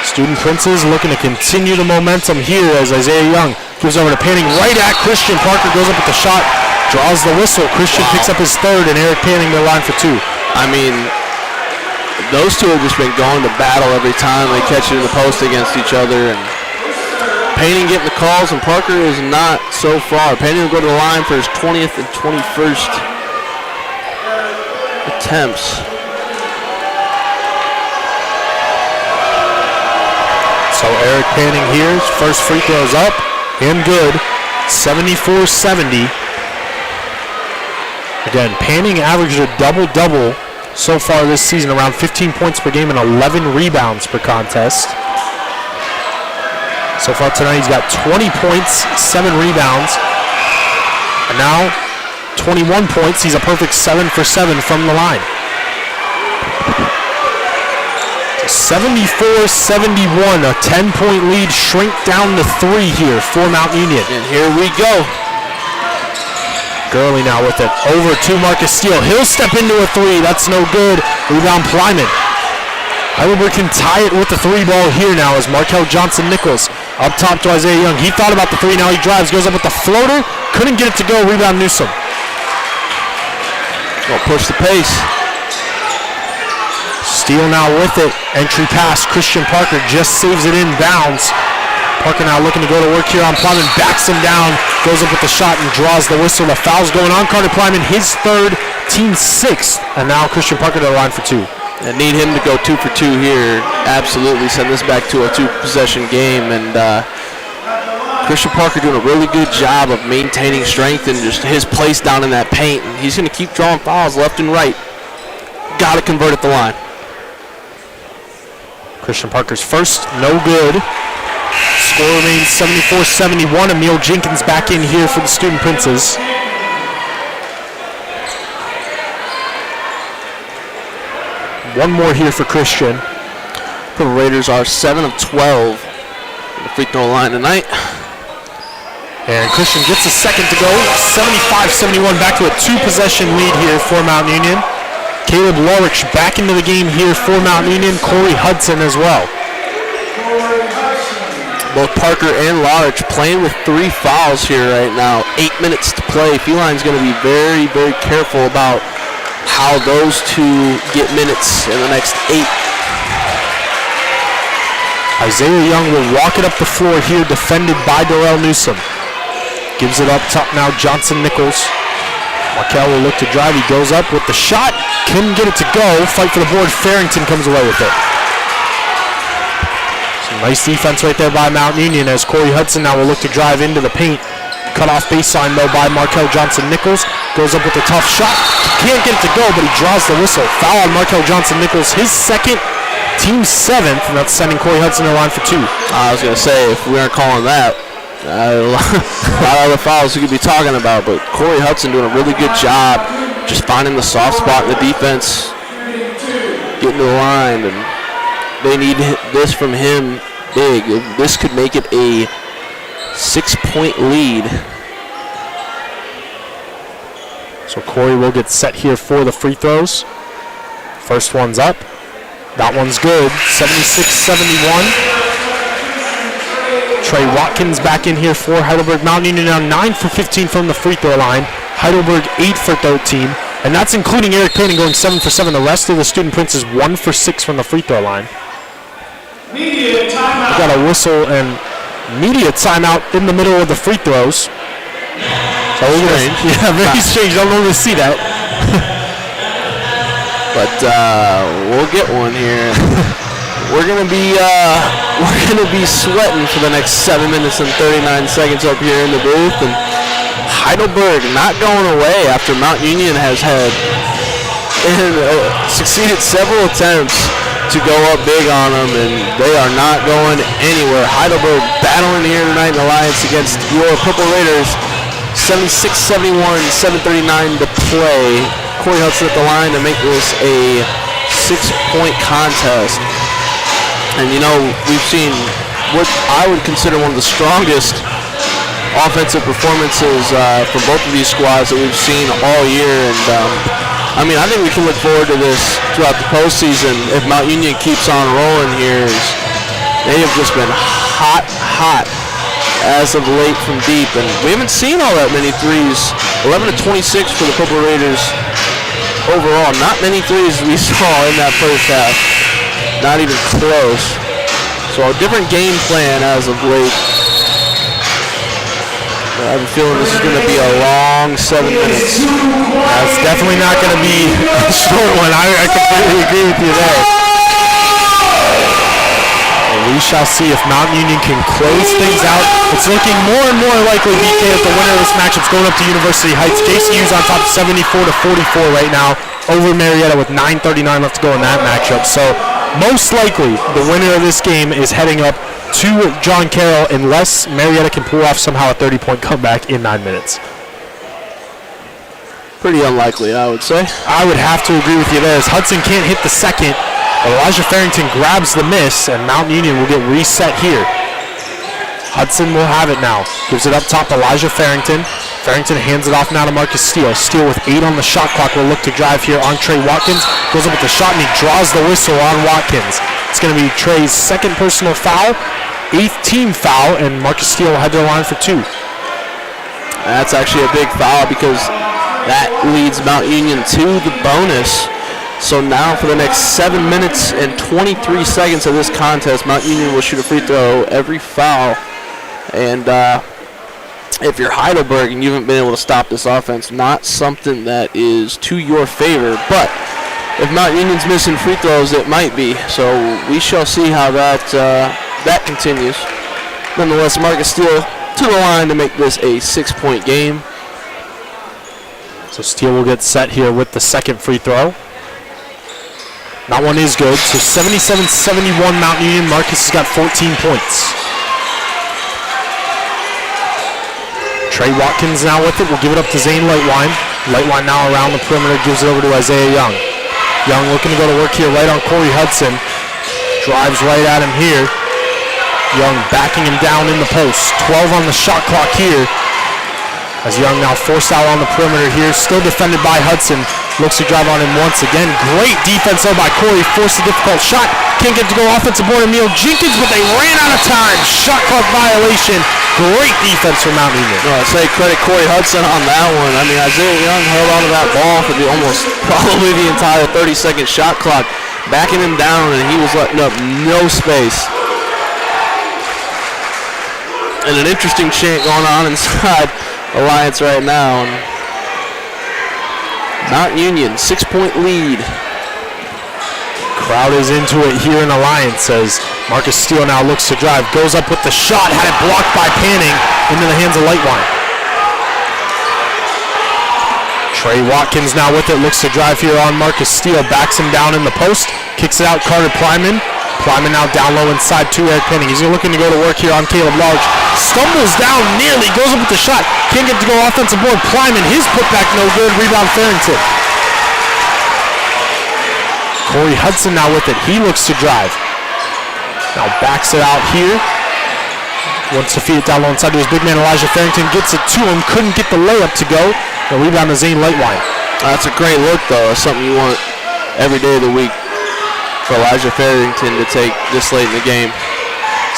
Student Princes looking to continue the momentum here as Isaiah Young gives over to Panning right at Christian. Parker goes up with the shot, draws the whistle. Christian picks up his third, and Eric Panning the line for two. I mean, those two have just been going to battle every time they catch it in the post against each other. And Panning getting the calls, and Parker is not so far. Panning will go to the line for his 20th and 21st attempts. So Eric Panning here, his first free throw is up and good. 74-70. Again, Panning averaged a double-double so far this season, around 15 points per game and 11 rebounds per contest. So far tonight he's got 20 points, 7 rebounds, and now 21 points. He's a perfect 7 for 7 from the line. 74-71, a 10-point lead, shrink down to 3 here for Mount Union. And here we go. Gurley now with it, over to Marcus Steele. He'll step into a 3, that's no good. Rebound Plyman. Heidelberg can tie it with the 3 ball here now as Markel Johnson-Nichols up top to Isaiah Young. He thought about the 3, now he drives, goes up with the floater, couldn't get it to go. Rebound Newsom. Well, push the pace. Steele now with it, entry pass, Christian Parker just saves it in bounds. Parker now looking to go to work here on Plyman, backs him down, goes up with the shot and draws the whistle. The foul's going on Carter Plyman, his third, team 6th, and now Christian Parker to the line for 2. And need him to go 2 for 2 here. Absolutely send this back to a 2-possession game. And Christian Parker doing a really good job of maintaining strength and just his place down in that paint. And he's going to keep drawing fouls left and right. Got to convert at the line. Christian Parker's first, no good. Score remains 74-71. Emil Jenkins back in here for the Student Princes. One more here for Christian. The Raiders are 7 of 12 at the free throw line tonight. And Christian gets a second to go. 75-71, back to a 2-possession lead here for Mount Union. Caleb Lorich back into the game here for Mount Union. Corey Hudson as well. Both Parker and Lorich playing with 3 fouls here right now. 8 minutes to play. Feline's going to be very, very careful about how those two get minutes in the next 8. Isaiah Young will walk it up the floor here, defended by Darrell Newsom. Gives it up top now, Johnson-Nichols. Markel will look to drive, he goes up with the shot, couldn't get it to go. Fight for the board, Farrington comes away with it. Some nice defense right there by Mount Union as Corey Hudson now will look to drive into the paint. Cut off baseline though by Markel Johnson-Nichols. Goes up with a tough shot. Can't get it to go, but he draws the whistle. Foul on Markel Johnson-Nichols, his second, team 7th, and that's sending Corey Hudson to the line for 2. I was going to say, if we aren't calling that, a lot of other fouls we could be talking about, but Corey Hudson doing a really good job just finding the soft spot in the defense, getting to the line, and they need this from him big. This could make it a 6-point lead. So Corey will get set here for the free throws. First one's up. That one's good. 76-71. Trey Watkins back in here for Heidelberg. Mount Union now 9 for 15 from the free throw line. Heidelberg 8 for 13. And that's including Eric Panning going 7 for 7. The rest of the Student Princes 1 for 6 from the free throw line. Media timeout. We got a whistle and media timeout in the middle of the free throws. So strange. Yeah, very strange. Don't normally see that. But we'll get one here. we're gonna be sweating for the next 7 minutes and 39 seconds up here in the booth, and Heidelberg not going away after Mount Union has had and succeeded several attempts to go up big on them, and they are not going anywhere. Heidelberg battling here tonight in Alliance against your Purple Raiders. 76-71, 7:39 to play. Corey Hudson at the line to make this a 6-point contest. And you know, we've seen what I would consider one of the strongest offensive performances from both of these squads that we've seen all year. And I mean, I think we can look forward to this throughout the postseason if Mount Union keeps on rolling here. They have just been hot as of late from deep, and we haven't seen all that many threes. 11 to 26 for the Purple Raiders overall. Not many threes we saw in that first half. Not even close. So a different game plan as of late. I have a feeling this is going to be a long 7 minutes. That's definitely not going to be a short one. I completely agree with you there. We shall see if Mount Union can close things out. It's looking more and more likely, BK, that the winner of this matchup is going up to University Heights. JCU's on top 74-44 right now over Marietta with 9:39 left to go in that matchup. So most likely the winner of this game is heading up to John Carroll unless Marietta can pull off somehow a 30-point comeback in 9 minutes. Pretty unlikely, I would say. I would have to agree with you there, as Hudson can't hit the second. Elijah Farrington grabs the miss, and Mount Union will get reset here. Hudson will have it now. Gives it up top, Elijah Farrington. Farrington hands it off now to Marcus Steele. Steele with 8 on the shot clock will look to drive here on Trey Watkins. Goes up with the shot, and he draws the whistle on Watkins. It's going to be Trey's second personal foul, 8th team foul, and Marcus Steele will head to the line for 2. That's actually a big foul because that leads Mount Union to the bonus. So now for the next 7 minutes and 23 seconds of this contest, Mount Union will shoot a free throw every foul. And if you're Heidelberg and you haven't been able to stop this offense, not something that is to your favor. But if Mount Union's missing free throws, it might be. So we shall see how that continues. Nonetheless, Marcus Steele to the line to make this a 6-point game. So Steele will get set here with the second free throw. That one is good. So 77-71 Mount Union. Marcus has got 14 points. Trey Watkins now with it. We'll give it up to Zane Lightwine. Lightwine now around the perimeter. Gives it over to Isaiah Young. Young looking to go to work here right on Corey Hudson. Drives right at him here. Young backing him down in the post. 12 on the shot clock here. As Young now forced out on the perimeter here. Still defended by Hudson. Looks to drive on him once again. Great defense there by Corey. Forced a difficult shot. Can't get to go offensive board. Emil Jenkins, but they ran out of time. Shot clock violation. Great defense from Mount Union. No, I say credit Corey Hudson on that one. I mean, Isaiah Young held on to that ball for probably the entire 30-second shot clock, backing him down, and he was letting up no space. And an interesting chant going on inside Alliance right now. And Mount Union, 6-point lead. Crowd is into it here in Alliance as Marcus Steele now looks to drive. Goes up with the shot. Had it blocked by Panning into the hands of Lightwine. Trey Watkins now with it. Looks to drive here on Marcus Steele. Backs him down in the post. Kicks it out Carter Plyman. Plyman now down low inside to Eric Panning. He's looking to go to work here on Caleb Large. Stumbles down nearly. Goes up with the shot. Can't get to go offensive board. Plyman, his putback no good. Rebound Farrington. Corey Hudson now with it. He looks to drive. Now backs it out here. Wants to feed it down low inside to his big man Elijah Farrington. Gets it to him. Couldn't get the layup to go. The rebound to Zane Lightwine. That's a great look, though. That's something you want every day of the week for Elijah Farrington to take this late in the game.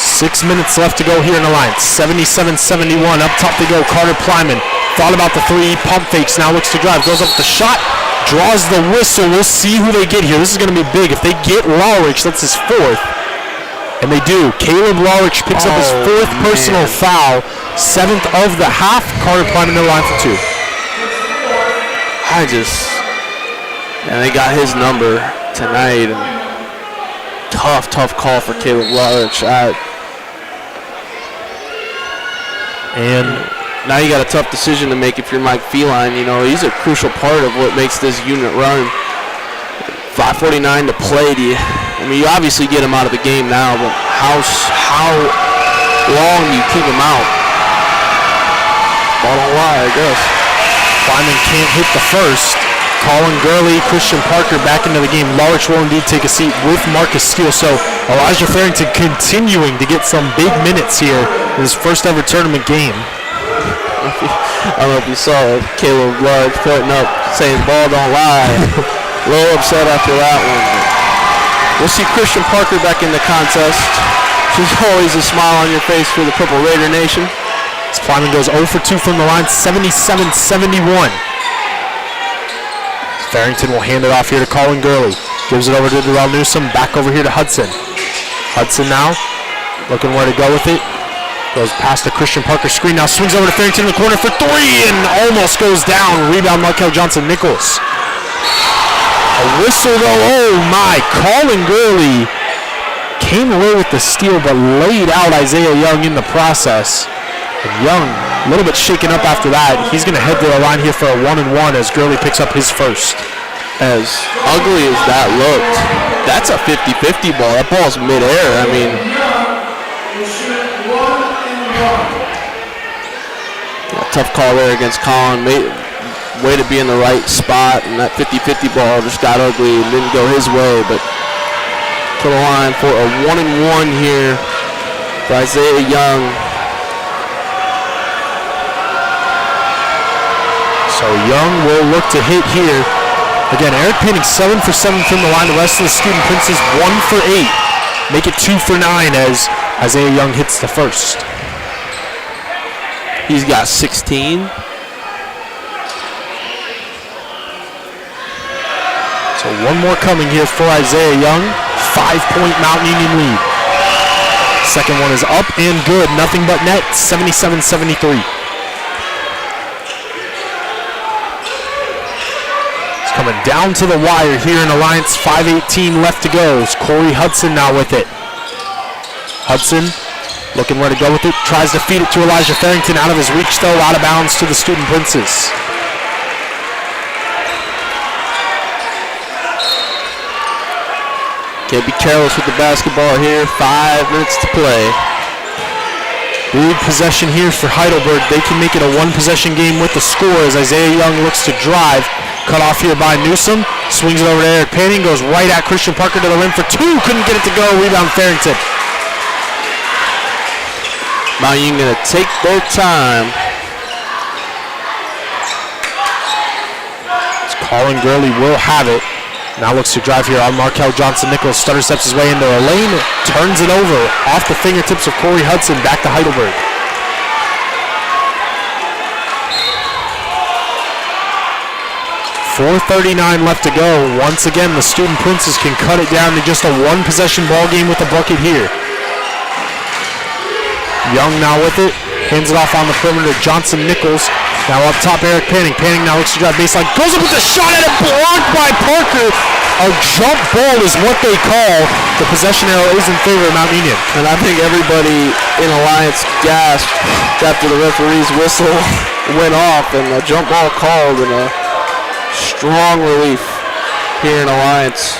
6 minutes left to go here in Alliance. 77-71. Up top they go. Carter Plyman. Thought about the three. Pump fakes. Now looks to drive. Goes up with the shot. Draws the whistle. We'll see who they get here. This is going to be big. If they get Lawrich, that's his 4th. And they do. Caleb Lawrich picks up his 4th personal foul. 7th of the half. Carter Plyman in the line for 2. And they got his number tonight. And tough call for Caleb Large. And now you got a tough decision to make if you're Mike Feline. You know, he's a crucial part of what makes this unit run. 5:49 to play. I mean, you obviously get him out of the game now, but how long do you keep him out? Ball don't lie, I guess. Flyman can't hit the first. Colin Gurley, Christian Parker back into the game. Larch will indeed take a seat with Marcus Steele. So Elijah Farrington continuing to get some big minutes here in his first ever tournament game. I don't know if you saw it. Caleb Large pointing up saying ball don't lie. A little upset after that one. We'll see Christian Parker back in the contest. She's always a smile on your face for the Purple Raider Nation. Flyman goes 0 for 2 from the line, 77-71. Farrington will hand it off here to Colin Gurley. Gives it over to Darrell Newsom, back over here to Hudson. Hudson now, looking where to go with it. Goes past the Christian Parker screen, now swings over to Farrington in the corner for three, and almost goes down. Rebound, Markel Johnson-Nichols. A whistle though, oh my, Colin Gurley came away with the steal but laid out Isaiah Young in the process. And Young, a little bit shaken up after that. He's going to head to the line here for a 1-and-1 as Gurley picks up his first. As ugly as that looked, that's a 50-50 ball. That ball's midair. I mean, yeah, tough call there against Colin. Way to be in the right spot, and that 50-50 ball just got ugly and didn't go his way. But to the line for a 1-and-1 here for Isaiah Young. So Young will look to hit here. Again, Eric Painting 7 for 7 from the line. The rest of the Student Princes 1 for 8. Make it 2 for 9 as Isaiah Young hits the first. He's got 16. So one more coming here for Isaiah Young. 5-point Mountain Union lead. Second one is up and good. Nothing but net. 77-73. Coming down to the wire here in Alliance, 5:18 left to go. It's Corey Hudson now with it. Hudson looking where to go with it. Tries to feed it to Elijah Farrington. Out of his reach though, out of bounds to the Student Princes. Can't be careless with the basketball here. 5 minutes to play. Big possession here for Heidelberg. They can make it a one-possession game with the score as Isaiah Young looks to drive. Cut off here by Newsom. Swings it over to Eric Painting. Goes right at Christian Parker to the rim for two. Couldn't get it to go. Rebound Farrington. Mount Union going to take their time. Colin Gurley will have it. Now looks to drive here on Markel Johnson-Nichols. Stutter steps his way into a lane. Turns it over off the fingertips of Corey Hudson. Back to Heidelberg. 4:39 left to go. Once again, the Student Princes can cut it down to just a one-possession ball game with a bucket here. Young now with it. Hands it off on the perimeter to Johnson-Nichols. Now up top, Eric Painting. Painting now looks to drive baseline. Goes up with the shot at it. Blocked by Parker. A jump ball is what they call. The possession arrow is in favor of Mount Union. And I think everybody in Alliance gasped after the referee's whistle went off and a jump ball called and a strong relief here in Alliance.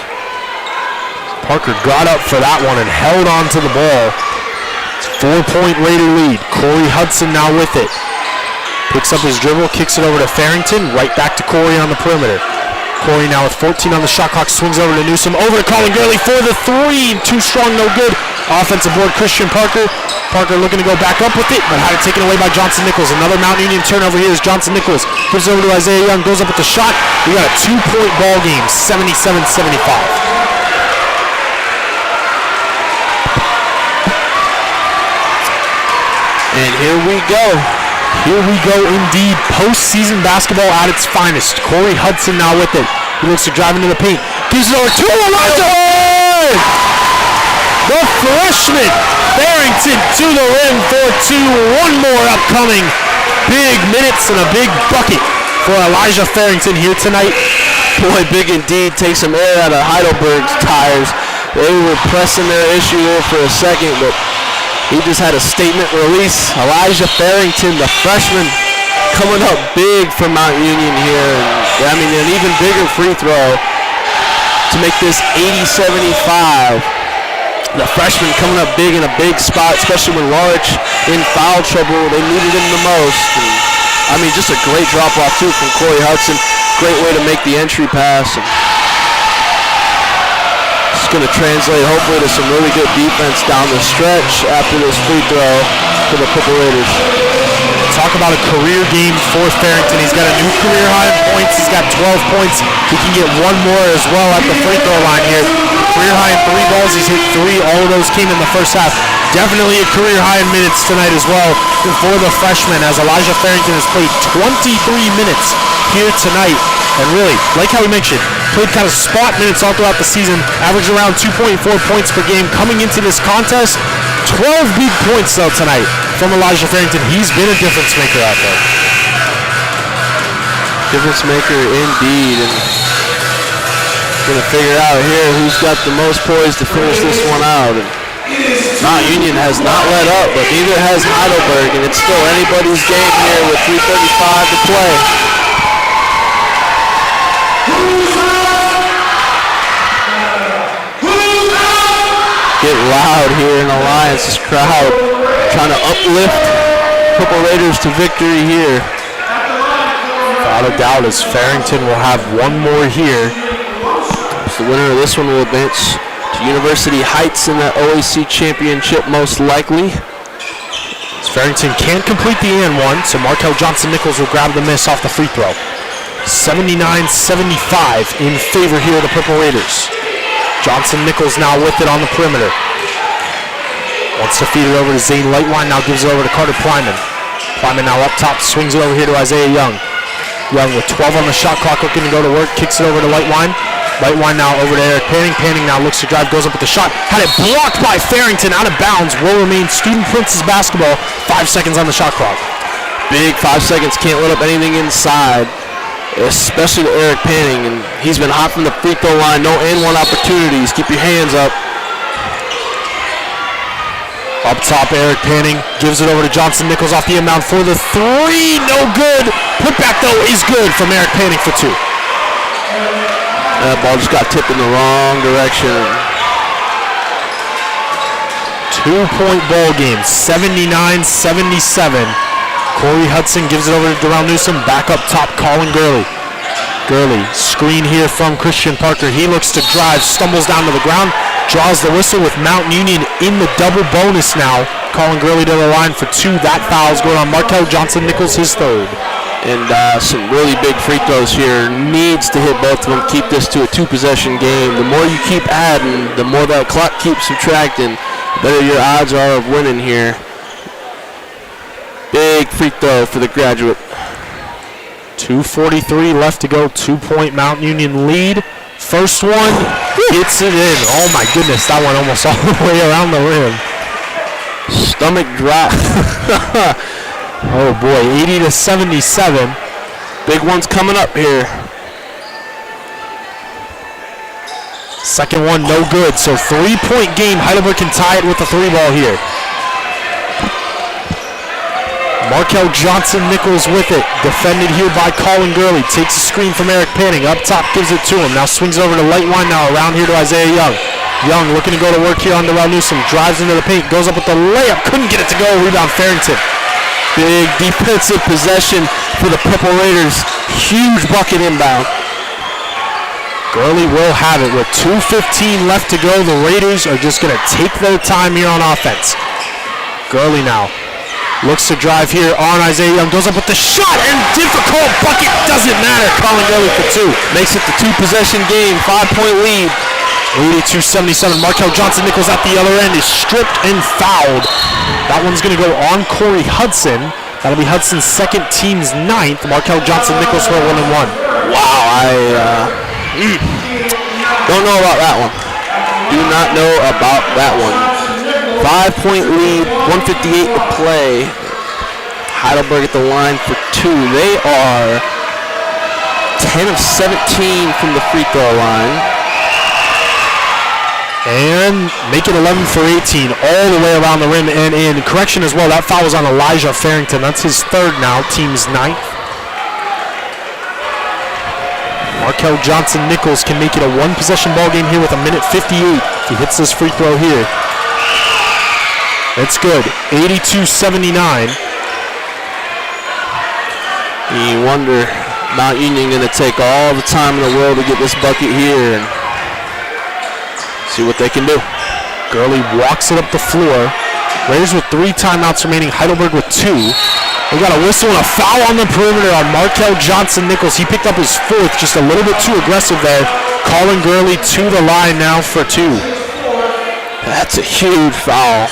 Parker got up for that one and held on to the ball. It's a 4-point Raider lead. Corey Hudson now with it. Picks up his dribble, kicks it over to Farrington, right back to Corey on the perimeter. Corey now with 14 on the shot clock, swings over to Newsom, over to Colin Gurley for the three. Too strong, no good. Offensive board, Christian Parker. Parker looking to go back up with it, but had it taken away by Johnson-Nichols. Another Mount Union turnover here is Johnson-Nichols. Gives it over to Isaiah Young, goes up with the shot. We got a 2-point ball game, 77-75. And here we go. Here we go indeed. Postseason basketball at its finest. Corey Hudson now with it. He looks to drive into the paint. Gives it over to Elijah! The freshman, Farrington to the rim for two. One more upcoming. Big minutes and a big bucket for Elijah Farrington here tonight. Boy, big indeed. Takes some air out of Heidelberg's tires. They were pressing their issue there for a second, but he just had a statement release. Elijah Farrington, the freshman, coming up big for Mount Union here. And, I mean, an even bigger free throw to make this 80-75. The freshman coming up big in a big spot, especially when Larch in foul trouble. They needed him the most. And, I mean, just a great drop-off, too, from Corey Hudson. Great way to make the entry pass. And it's going to translate, hopefully, to some really good defense down the stretch after this free throw for the Purple Raiders. Talk about a career game for Farrington. He's got a new career high in points. He's got 12 points. He can get one more as well at the free throw line here. Career high in 3 balls. He's hit 3. All of those came in the first half. Definitely a career high in minutes tonight as well for the freshman, as Elijah Farrington has played 23 minutes here tonight. And really, like how we mentioned, played kind of spot minutes all throughout the season, averaged around 2.4 points per game. Coming into this contest, 12 big points though tonight from Elijah Farrington. He's been a difference maker out there. Difference maker indeed. And gonna figure out here who's got the most poise to finish this one out. And Mount Union has not let up, but neither has Heidelberg, and it's still anybody's game here with 3:35 to play. Get loud here in Alliance's crowd, trying to uplift Purple Raiders to victory here. Without a doubt, as Farrington will have one more here. So the winner of this one will advance to University Heights in the OAC championship, most likely. As Farrington can't complete the and one, so Markel Johnson-Nichols will grab the miss off the free throw. 79-75 in favor here of the Purple Raiders. Johnson-Nichols now with it on the perimeter. Wants to feed it over to Zane Lightwine, now gives it over to Carter Plyman. Plyman now up top, swings it over here to Isaiah Young. Young with 12 on the shot clock, looking to go to work, kicks it over to Lightwine. Lightwine now over to Eric Panning. Panning now looks to drive, goes up with the shot. Had it blocked by Farrington, out of bounds. Will remain Student Prince's basketball. 5 seconds on the shot clock. Big 5 seconds, can't let up anything inside, especially to Eric Panning, and he's been hot from the free throw line. No and one opportunities. Keep your hands up. Up top, Eric Panning gives it over to Johnson-Nichols off the inbound for the 3. No good. Putback, though, is good from Eric Panning for 2. That ball just got tipped in the wrong direction. 2-point ball game, 79-77. Corey Hudson gives it over to Darrell Newsom. Back up top, Colin Gurley. Gurley, screen here from Christian Parker. He looks to drive, stumbles down to the ground, draws the whistle with Mount Union in the double bonus now. Colin Gurley to the line for 2. That foul's going on Markel Johnson-Nichols, his 3rd. And some really big free throws here. Needs to hit both of them, keep this to a 2-possession game. The more you keep adding, the more that clock keeps subtracting, the better your odds are of winning here. Big free throw for the graduate. 2:43 left to go. 2-point Mount Union lead. First one, gets it in. Oh my goodness, that one almost all the way around the rim. Stomach drop. Oh boy, 80-77. Big one's coming up here. Second one, no good. So 3-point game. Heidelberg can tie it with the 3 ball here. Markel Johnson-Nichols with it. Defended here by Colin Gurley. Takes a screen from Eric Panning. Up top, gives it to him. Now swings it over to Lightwine. Now around here to Isaiah Young. Young looking to go to work here on Darrell Newsom. Drives into the paint. Goes up with the layup. Couldn't get it to go. Rebound Farrington. Big defensive possession for the Purple Raiders. Huge bucket inbound. Gurley will have it with 2:15 left to go. The Raiders are just going to take their time here on offense. Gurley now looks to drive here on Isaiah Young. Goes up with the shot, and difficult bucket. Doesn't matter. Colin Gurley for 2. Makes it the 2-possession game. 5-point lead. 82-77. Markel Johnson-Nichols at the other end is stripped and fouled. That one's going to go on Corey Hudson. That'll be Hudson's second, team's 9th. Markel Johnson-Nichols for a 1-1. Wow, I don't know about that one. Do not know about that one. 5-point lead, 1:58 to play. Heidelberg at the line for 2. They are 10 of 17 from the free throw line. And make it 11 for 18 all the way around the rim and in. Correction as well, that foul was on Elijah Farrington. That's his third now, team's ninth. Markel Johnson-Nichols can make it a one-possession ball game here with 1:58 if he hits this free throw here. That's good, 82-79. You wonder, Mount Union going to take all the time in the world to get this bucket here and see what they can do. Gurley walks it up the floor. Raiders with 3 timeouts remaining. Heidelberg with 2. We got a whistle and a foul on the perimeter on Markel Johnson-Nichols. He picked up his 4th, just a little bit too aggressive there. Colin Gurley to the line now for 2. That's a huge foul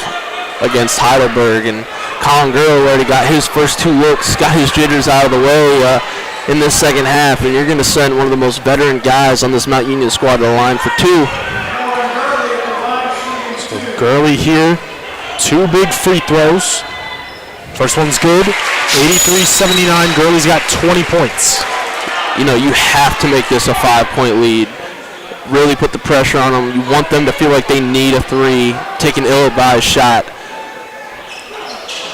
against Heidelberg, and Colin Gurley already got his first 2 looks, got his jitters out of the way in this second half, and you're going to send one of the most veteran guys on this Mount Union squad to the line for 2. Gurley here, 2 big free throws. First one's good, 83-79. Gurley's got 20 points. You know, you have to make this a 5-point lead. Really put the pressure on them. You want them to feel like they need a 3, take an ill-advised shot.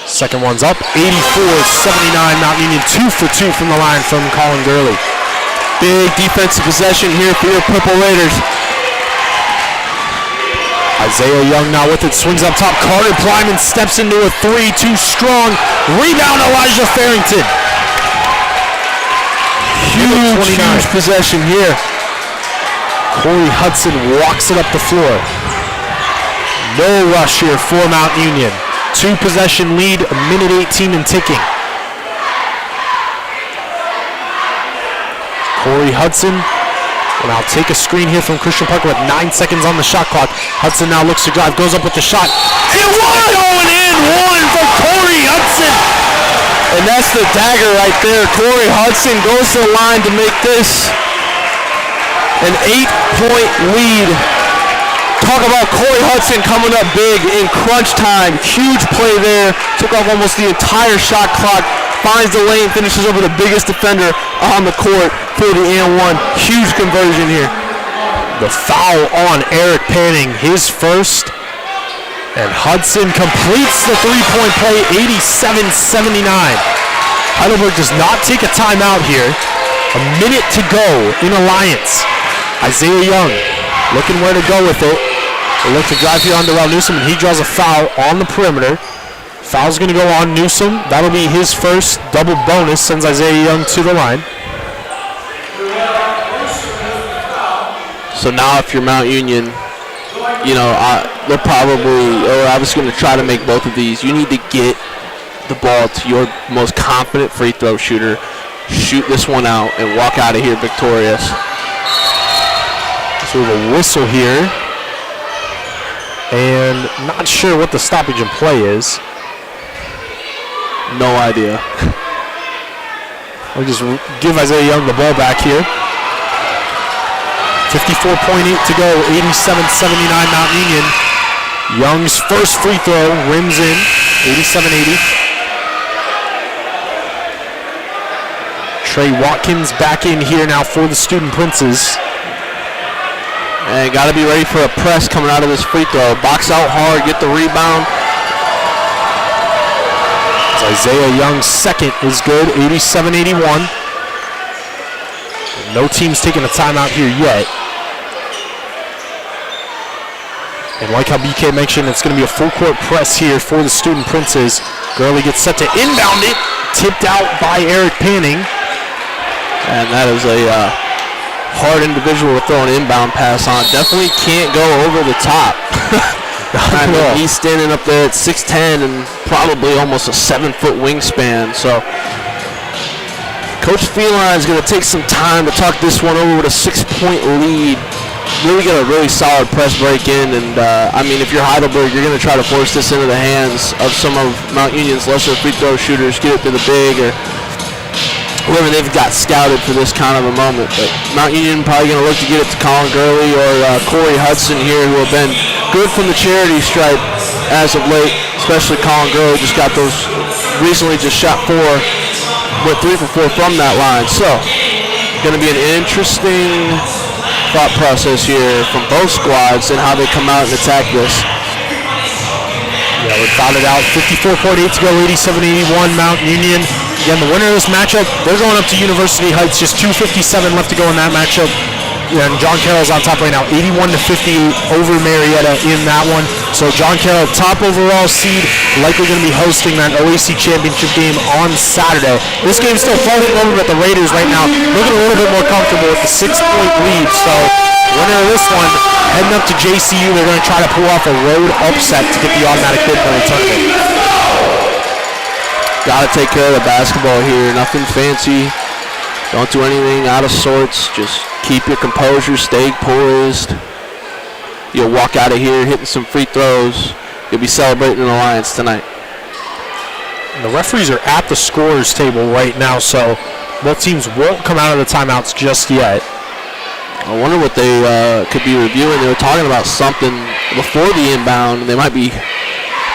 Second one's up, 84-79. Mount Union 2 for 2 from the line from Colin Gurley. Big defensive possession here for your Purple Raiders. Isaiah Young now with it, swings up top. Carter Plyman steps into a 3, too strong. Rebound, Elijah Farrington. Huge possession here. Corey Hudson walks it up the floor. No rush here for Mount Union. 2 possession lead, 1:18 and ticking. Corey Hudson will now take a screen here from Christian Parker with 9 seconds on the shot clock. Hudson now looks to drive, goes up with the shot. And one going in, 1 for Corey Hudson. And that's the dagger right there. Corey Hudson goes to the line to make this an 8-point lead. Talk about Corey Hudson coming up big in crunch time. Huge play there. Took off almost the entire shot clock. Finds the lane, finishes over the biggest defender on the court for the and 1. Huge conversion here. The foul on Eric Panning, his first. And Hudson completes the 3-point play, 87-79. Heidelberg does not take a timeout here. A minute to go in Alliance. Isaiah Young looking where to go with it. They look to drive here on Darrell Newsom, and he draws a foul on the perimeter. Foul's going to go on Newsom. That'll be his first double bonus, sends Isaiah Young to the line. So now if you're Mount Union, you know, they're probably, I was going to try to make both of these. You need to get the ball to your most confident free throw shooter, shoot this one out, and walk out of here victorious. So we have a whistle here. And not sure what the stoppage in play is. No idea. We'll just give Isaiah Young the ball back here. 54.8 to go, 87-79 Mount Union. Young's first free throw rims in, 87-80. Trey Watkins back in here now for the Student Princes. And got to be ready for a press coming out of this free throw. Box out hard, get the rebound. Isaiah Young's second is good, 87-81. No team's taking a timeout here yet. And like how BK mentioned, it's going to be a full court press here for the Student Princes. Gurley gets set to inbound it, tipped out by Eric Panning. And that is a hard individual to throw an inbound pass on. Definitely can't go over the top. I mean, he's standing up there at 6'10" and probably almost a 7-foot wingspan. So Coach Feline is going to take some time to talk this one over with a 6-point lead. Really get a really solid press break in, and I mean, if you're Heidelberg, you're going to try to force this into the hands of some of Mount Union's lesser free throw shooters, get it to the big, or whoever they've got scouted for this kind of a moment. But Mount Union probably going to look to get it to Colin Gurley or Corey Hudson here, who have been good from the charity stripe as of late, especially Colin Gurley just got those, recently just shot 4, went 3 for 4 from that line. So, going to be an interesting thought process here from both squads and how they come out and attack this. Yeah, we found it out. 54.8 to go, 87-81 Mount Union. Again, the winner of this matchup, they're going up to University Heights. Just 2:57 left to go in that matchup. Yeah, and John Carroll's on top right now, 81-50 over Marietta in that one. So John Carroll, top overall seed, likely going to be hosting that OAC championship game on Saturday. This game's still falling over, but the Raiders right now looking a little bit more comfortable with the 6-point lead. So winner of this one, heading up to JCU, they're going to try to pull off a road upset to get the automatic bid for the tournament. Got to take care of the basketball here. Nothing fancy. Don't do anything out of sorts. Just keep your composure, stay poised. You'll walk out of here hitting some free throws. You'll be celebrating an alliance tonight. And the referees are at the scorers table right now, so both teams won't come out of the timeouts just yet. I wonder what they could be reviewing. They were talking about something before the inbound, and they might be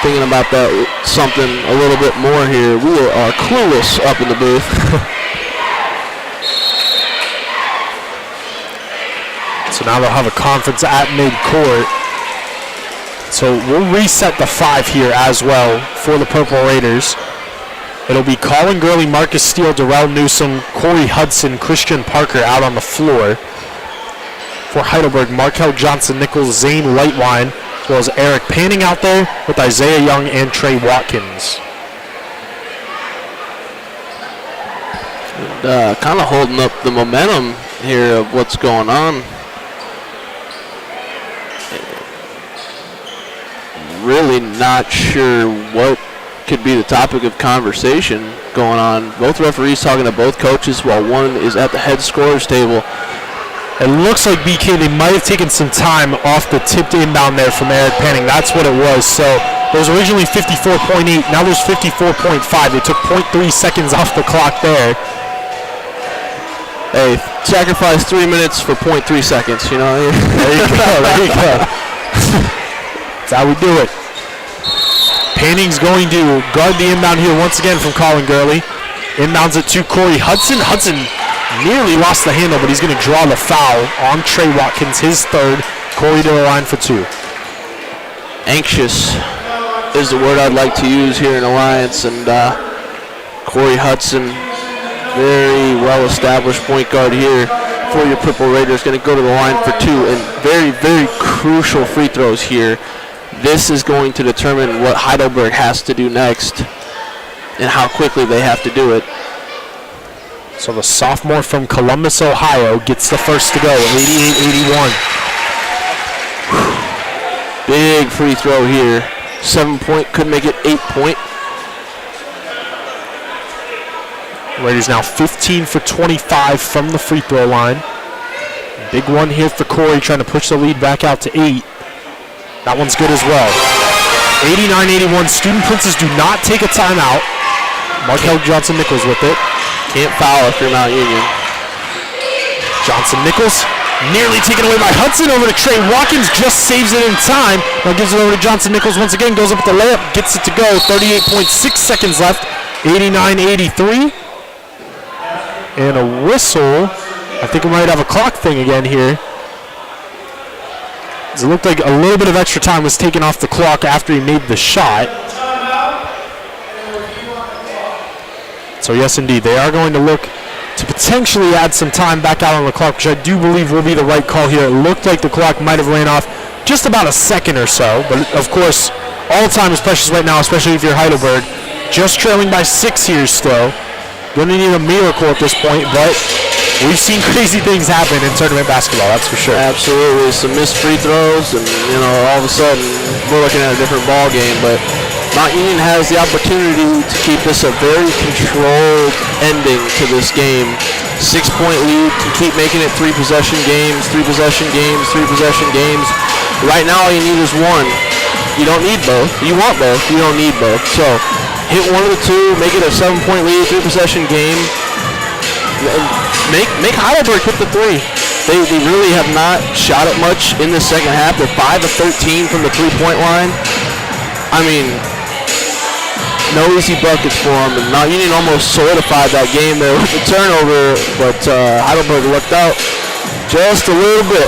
thinking about that something a little bit more here. We are clueless up in the booth. So now they'll have a conference at midcourt. So we'll reset the 5 here as well for the Purple Raiders. It'll be Colin Gurley, Marcus Steele, Darrell Newsom, Corey Hudson, Christian Parker out on the floor. For Heidelberg, Markel Johnson-Nichols, Zane Lightwine, as well as Eric Panning out there with Isaiah Young and Trey Watkins. Kind of holding up the momentum here of what's going on. Really not sure what could be the topic of conversation going on. Both referees talking to both coaches while one is at the head scorers table. It looks like, BK, they might have taken some time off the tipped inbound there from Eric Panning. That's what it was. So there was originally 54.8. Now there's 54.5. They took 0.3 seconds off the clock there. Hey, sacrifice 3 minutes for 0.3 seconds, you know? There you go. There you go. That's how we do it. Panning's going to guard the inbound here once again from Colin Gurley. Inbounds it to Corey Hudson. Hudson nearly lost the handle, but he's going to draw the foul on Trey Watkins, his third. Corey to the line for 2. Anxious is the word I'd like to use here in Alliance, and Corey Hudson, very well-established point guard here for your Purple Raiders, going to go to the line for 2, and very, very crucial free throws here. This is going to determine what Heidelberg has to do next and how quickly they have to do it. So the sophomore from Columbus, Ohio gets the first to go, 88-81. Big free throw here. 7-point, could make it 8-point. Raiders now 15 for 25 from the free throw line. Big one here for Corey, trying to push the lead back out to 8. That one's good as well. 89-81. Student Princes do not take a timeout. Markel Johnson-Nichols with it. Can't foul if you're Mount Union. Johnson-Nichols nearly taken away by Hudson. Over to Trey Watkins, just saves it in time. Now gives it over to Johnson-Nichols once again. Goes up with the layup, gets it to go. 38.6 seconds left. 89-83. And a whistle. I think we might have a clock thing again here. It looked like a little bit of extra time was taken off the clock after he made the shot. So yes, indeed, they are going to look to potentially add some time back out on the clock, which I do believe will be the right call here. It looked like the clock might have ran off just about a second or so, but of course, all time is precious right now, especially if you're Heidelberg. Just trailing by 6 here still. Gonna need a miracle at this point, but we've seen crazy things happen in tournament basketball, that's for sure. Absolutely, some missed free throws, and all of a sudden we're looking at a different ball game. But Mount Union has the opportunity to keep this a very controlled ending to this game. 6-point lead, to keep making it 3-possession games, 3-possession games, 3-possession games. Right now, all you need is one. You don't need both. You want both. You don't need both. So hit one of the two, make it a 7-point lead, 3-possession game. And make Heidelberg hit the 3. They really have not shot it much in the second half. They're 5 of 13 from the 3-point line. I mean, no easy buckets for them. And Mount Union almost solidified that game there with the turnover, but Heidelberg lucked out. just a little bit.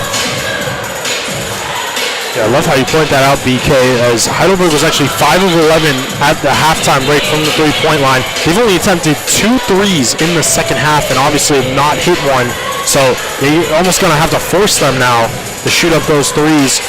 Yeah, I love how you point that out, BK, as Heidelberg was actually 5 of 11 at the halftime break from the three-point line. They've only attempted 2 threes in the second half and obviously have not hit one. So you're almost going to have to force them now to shoot up those threes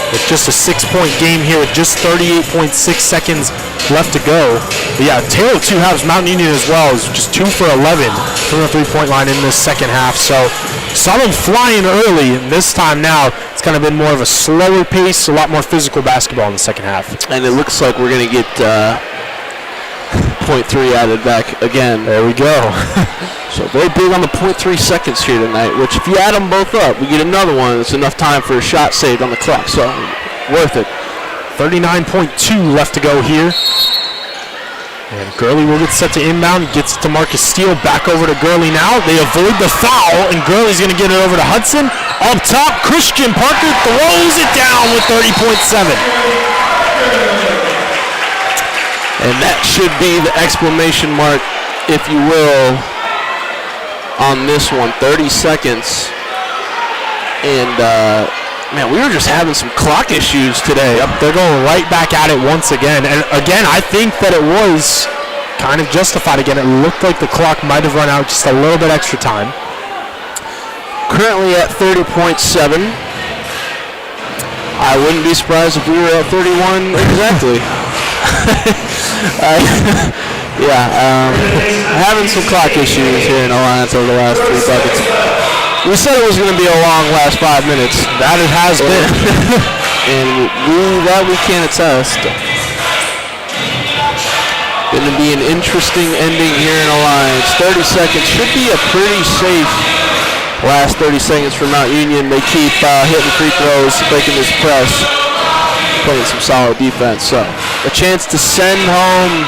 with just a 6-point game here with just 38.6 seconds left to go. But yeah, tail of 2 halves, Mountain Union as well is just 2 for 11 from the three-point line in this second half. So saw them flying early, and this time now it's kind of been more of a slower pace, a lot more physical basketball in the second half. And it looks like we're going to get .3 added back again. There we go. So very big on the .3 seconds here tonight, which if you add them both up, we get another one. It's enough time for a shot saved on the clock, so worth it. 39.2 left to go here. And Gurley will get set to inbound, gets it to Marcus Steele, back over to Gurley now. They avoid the foul, and Gurley's going to get it over to Hudson. Up top, Christian Parker throws it down with 30.7. And that should be the exclamation mark, if you will, on this one. 30 seconds. And, man, we were just having some clock issues today. Yep, they're going right back at it once again. And again, I think that it was kind of justified again. It looked like the clock might have run out just a little bit extra time. Currently at 30.7. I wouldn't be surprised if we were at 31 exactly. Having some clock issues here in Alliance over the last 3 buckets. We said it was going to be a long last 5 minutes. That it has been. And we can attest. Going to be an interesting ending here in Alliance. 30 seconds should be a pretty safe last 30 seconds for Mount Union. They keep hitting free throws, breaking this press, playing some solid defense. So a chance to send home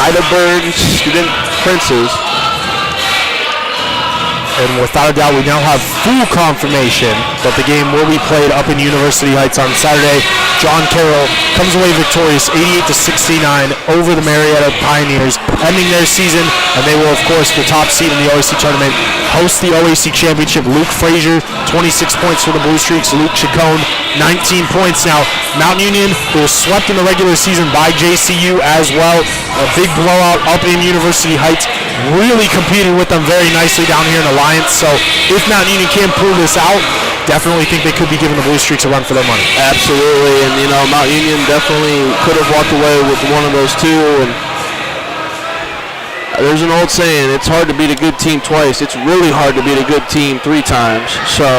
Heidelberg Student Princes. And without a doubt, we now have full confirmation that the game will be played up in University Heights on Saturday. John Carroll comes away victorious 88-69 over the Marietta Pioneers, ending their season, and they will, of course, the top seed in the OAC tournament, host the OAC championship. Luke Frazier, 26 points for the Blue Streaks. Luke Chacon, 19 points. Now, Mount Union, who was swept in the regular season by JCU as well, a big blowout up in University Heights, really competed with them very nicely down here in Alliance. So if Mount Union can pull this out, definitely think they could be giving the Blue Streaks a run for their money. Absolutely, and you know, Mount Union definitely could have walked away with one of those two. And there's an old saying, it's hard to beat a good team twice. It's really hard to beat a good team 3 times. So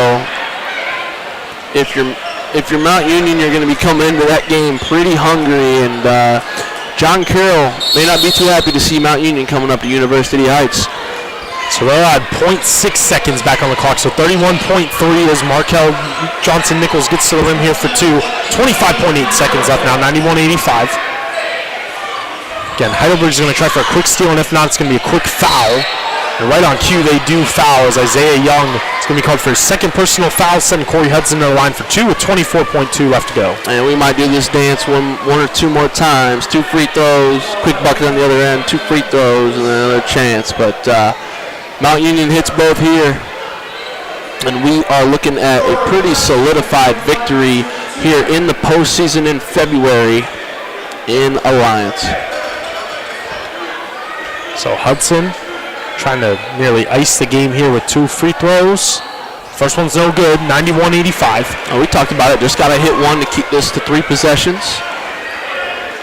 if you're Mount Union, you're going to be coming into that game pretty hungry. And John Carroll may not be too happy to see Mount Union coming up to University Heights. So they're at 0.6 seconds back on the clock. So 31.3 as Markel Johnson-Nichols gets to the rim here for 2. 25.8 seconds left now, 91-85. Again, Heidelberg's going to try for a quick steal, and if not, it's going to be a quick foul. And right on cue, they do foul as Isaiah Young is going to be called for his second personal foul, sending Corey Hudson to the line for 2 with 24.2 left to go. And we might do this dance one or two more times. 2 free throws, quick bucket on the other end, 2 free throws, and then another chance. But Mount Union hits both here. And we are looking at a pretty solidified victory here in the postseason in February in Alliance. So Hudson trying to nearly ice the game here with 2 free throws. First one's no good, 91-85. Oh, we talked about it. Just got to hit one to keep this to 3 possessions.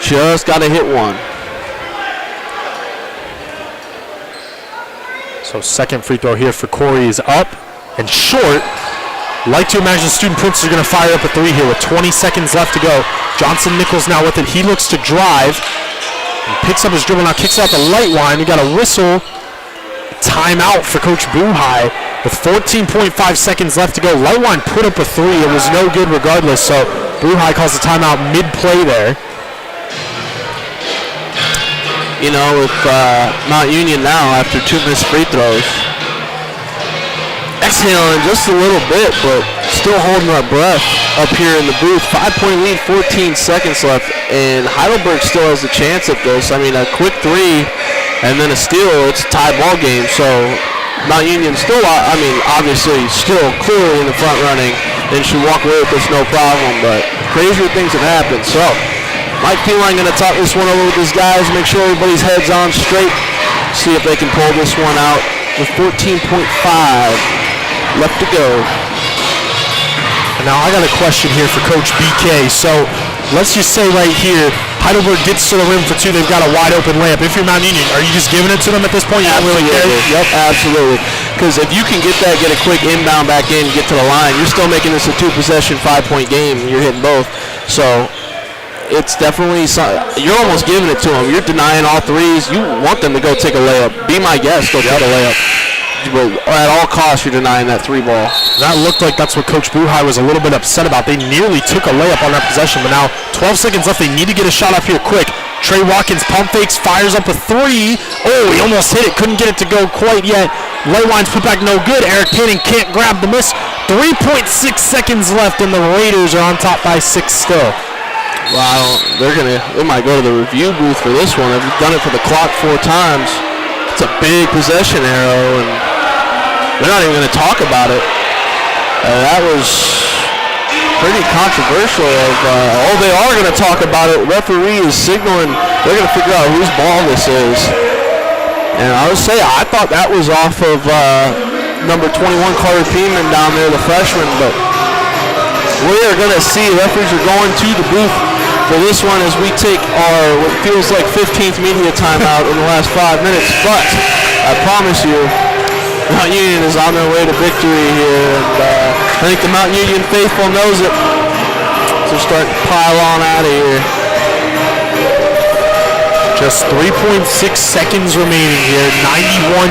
Just got to hit one. So second free throw here for Corey is up and short. Like to imagine Student Prince are going to fire up a 3 here with 20 seconds left to go. Johnson-Nichols now with it. He looks to drive. And picks up his dribble, now kicks out the light line. We got a whistle. Timeout for Coach Buhai with 14.5 seconds left to go. Lightline put up a 3. It was no good regardless, so Buhai calls the timeout mid-play there. You know, with Mount Union now after 2 missed free throws, exhaling just a little bit, but still holding our breath up here in the booth. 5-point lead, 14 seconds left, and Heidelberg still has a chance at this. I mean, a quick 3 and then a steal, it's a tie ball game. So Mount Union still, obviously still clearly in the front running and should walk away with this no problem, but crazier things have happened. So Mike Feline going to talk this one over with his guys, make sure everybody's head's on straight, see if they can pull this one out with 14.5 left to go. And now I got a question here for Coach BK. So let's just say right here, Heidelberg gets to the rim for two. They've got a wide open layup. If you're Mount Union, are you just giving it to them at this point? You don't really care? Yep, absolutely. Because if you can get that, get a quick inbound back in, get to the line, you're still making this a 2-possession, 5-point game. You're hitting both. So it's definitely, you're almost giving it to them. You're denying all threes. You want them to go take a layup. Be my guest, go take a layup. But at all costs, you're denying that three ball. That looked like that's what Coach Buhai was a little bit upset about. They nearly took a layup on that possession, but now 12 seconds left. They need to get a shot up here quick. Trey Watkins pump fakes, fires up a three. Oh, he almost hit it. Couldn't get it to go quite yet. Leywine's put back no good. Eric Panning can't grab the miss. 3.6 seconds left, and the Raiders are on top by 6 still. Wow, they might go to the review booth for this one. They've done it for the clock 4 times. It's a big possession arrow, and they're not even going to talk about it. That was pretty controversial. They are going to talk about it. Referee is signaling. They're going to figure out whose ball this is. And I would say I thought that was off of number 21, Carter Peeman down there, the freshman. But we are going to see. Referees are going to the booth for this one as we take our what feels like 15th media timeout in the last 5 minutes. But I promise you, Mount Union is on their way to victory here, and I think the Mount Union faithful knows it. So starting to pile on out of here. Just 3.6 seconds remaining here,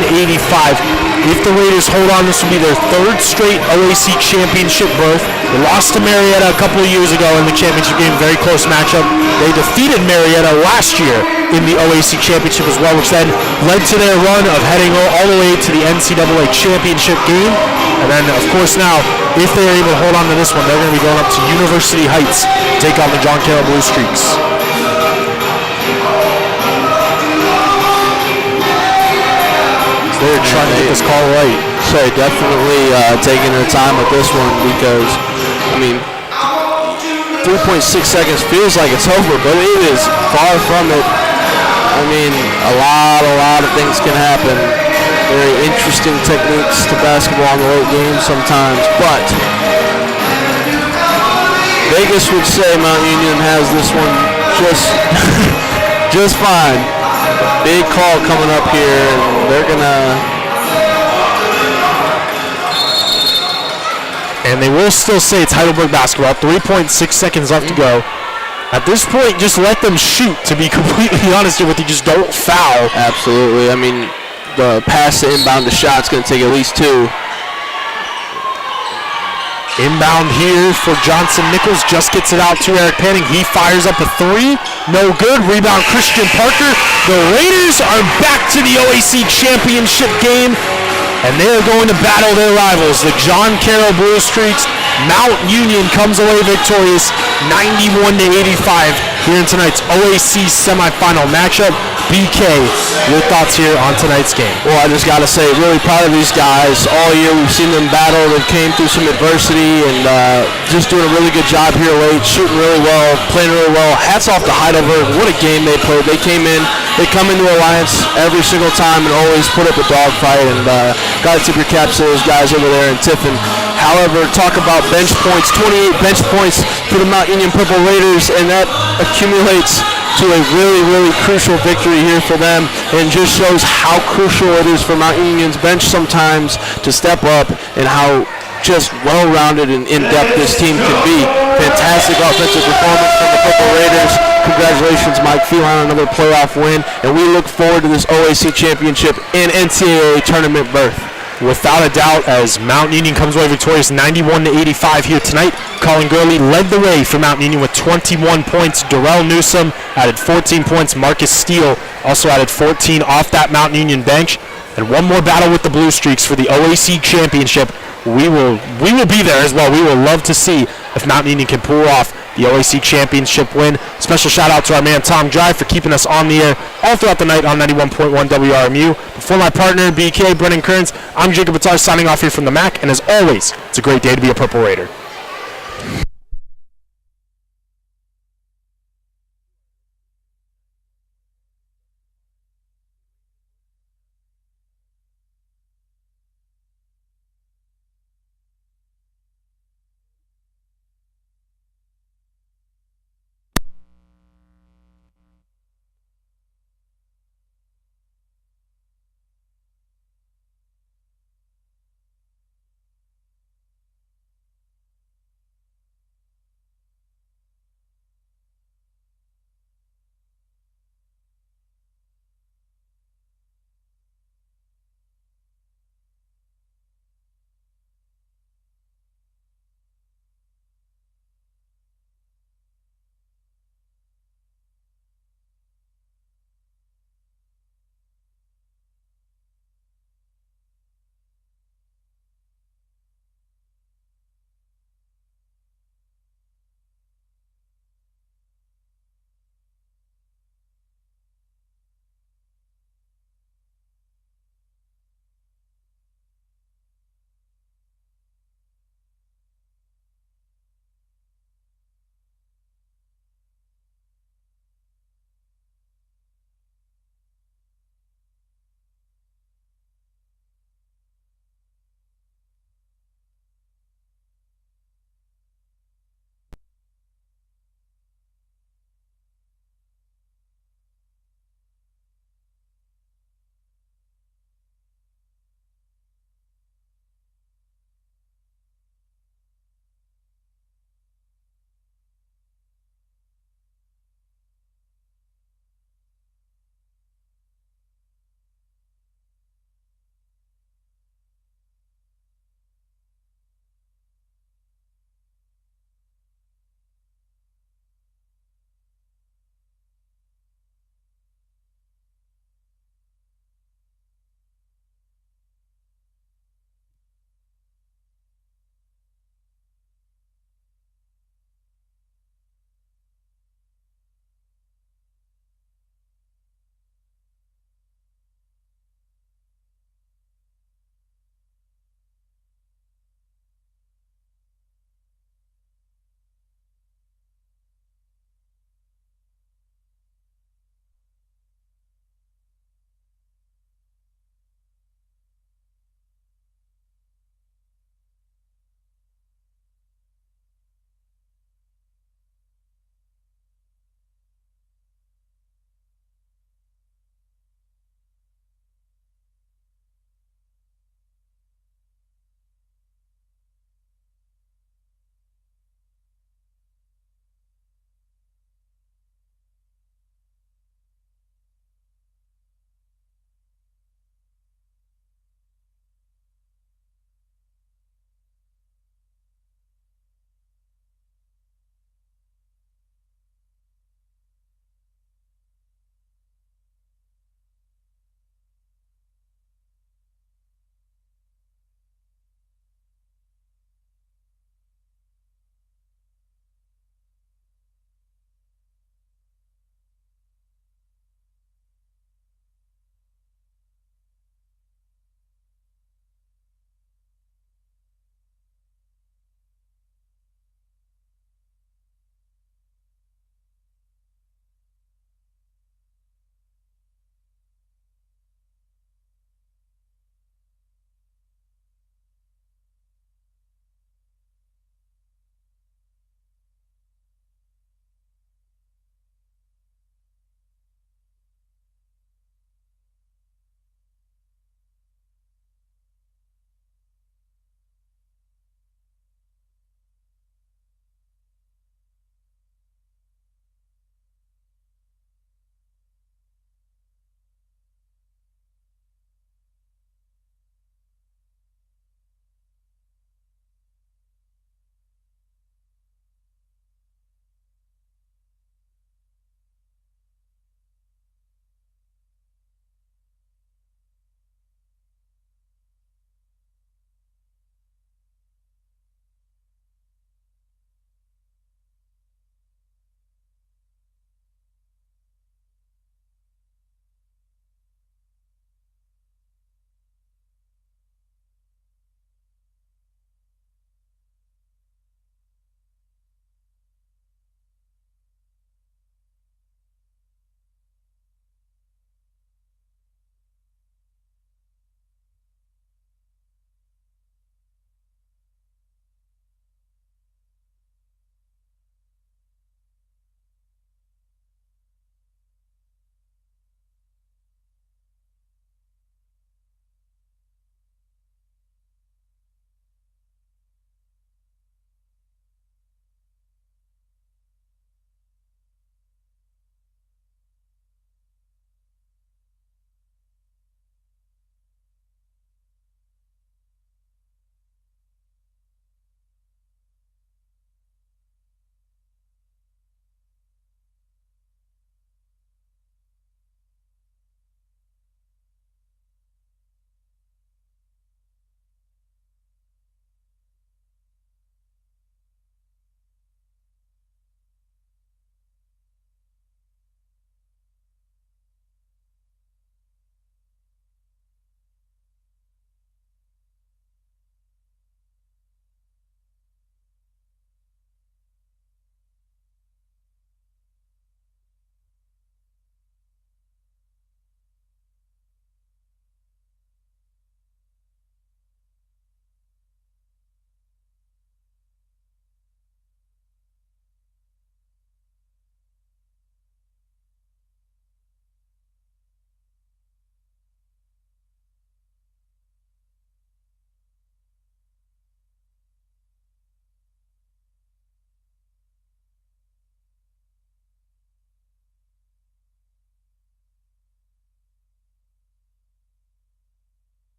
91-85. If the Raiders hold on, this will be their 3rd straight OAC championship berth. They lost to Marietta a couple of years ago in the championship game, very close matchup. They defeated Marietta last year in the OAC championship as well, which then led to their run of heading all the way to the NCAA championship game. And then, of course, now, if they are able to hold on to this one, they're going to be going up to University Heights to take on the John Carroll Blue Streaks. They're trying to get this call right. So definitely taking their time with this one because, 3.6 seconds feels like it's over, but it is far from it. A lot of things can happen. Very interesting techniques to basketball in the late game sometimes, but Vegas would say Mount Union has this one just fine. Big call coming up here, and they're gonna. And they will still say it's Heidelberg basketball. 3.6 seconds left to go. At this point, just let them shoot. To be completely honest with you, just don't foul. Absolutely. The pass to inbound to shot's gonna take at least 2. Inbound here for Johnson Nichols, just gets it out to Eric Panning. He fires up a 3, no good. Rebound Christian Parker. The Raiders are back to the OAC championship game, and they are going to battle their rivals, the John Carroll Blue Streaks. Mount Union comes away victorious, 91-85 here in tonight's OAC semifinal matchup. BK, your thoughts here on tonight's game? Well, I just got to say, really proud of these guys. All year we've seen them battle. They came through some adversity and just doing a really good job here late, shooting really well, playing really well. Hats off to Heidelberg. What a game they played. They came in, they come into Alliance every single time and always put up a dogfight, and got to tip your caps to those guys over there in Tiffin. However, talk about bench points, 28 bench points for the Mount Union Purple Raiders, and that accumulates to a really crucial victory here for them, and just shows how crucial it is for Mount Union's bench sometimes to step up, and how just well-rounded and in-depth this team can be. Fantastic offensive performance from the Purple Raiders. Congratulations, Mike Feline, on another playoff win, and we look forward to this OAC championship and NCAA tournament berth. Without a doubt, as Mount Union comes away victorious 91-85 here tonight. Colin Gurley led the way for Mount Union with 21 points. Darrell Newsom added 14 points. Marcus Steele also added 14 off that Mount Union bench. And one more battle with the Blue Streaks for the OAC championship. We will be there as well. We will love to see if Mount Union can pull off the OAC championship win. Special shout out to our man Tom Drive for keeping us on the air all throughout the night on 91.1 WRMU. For my partner, BK, Brennan Kearns, I'm Jacob Attar signing off here from the MAC, and as always, it's a great day to be a Purple Raider.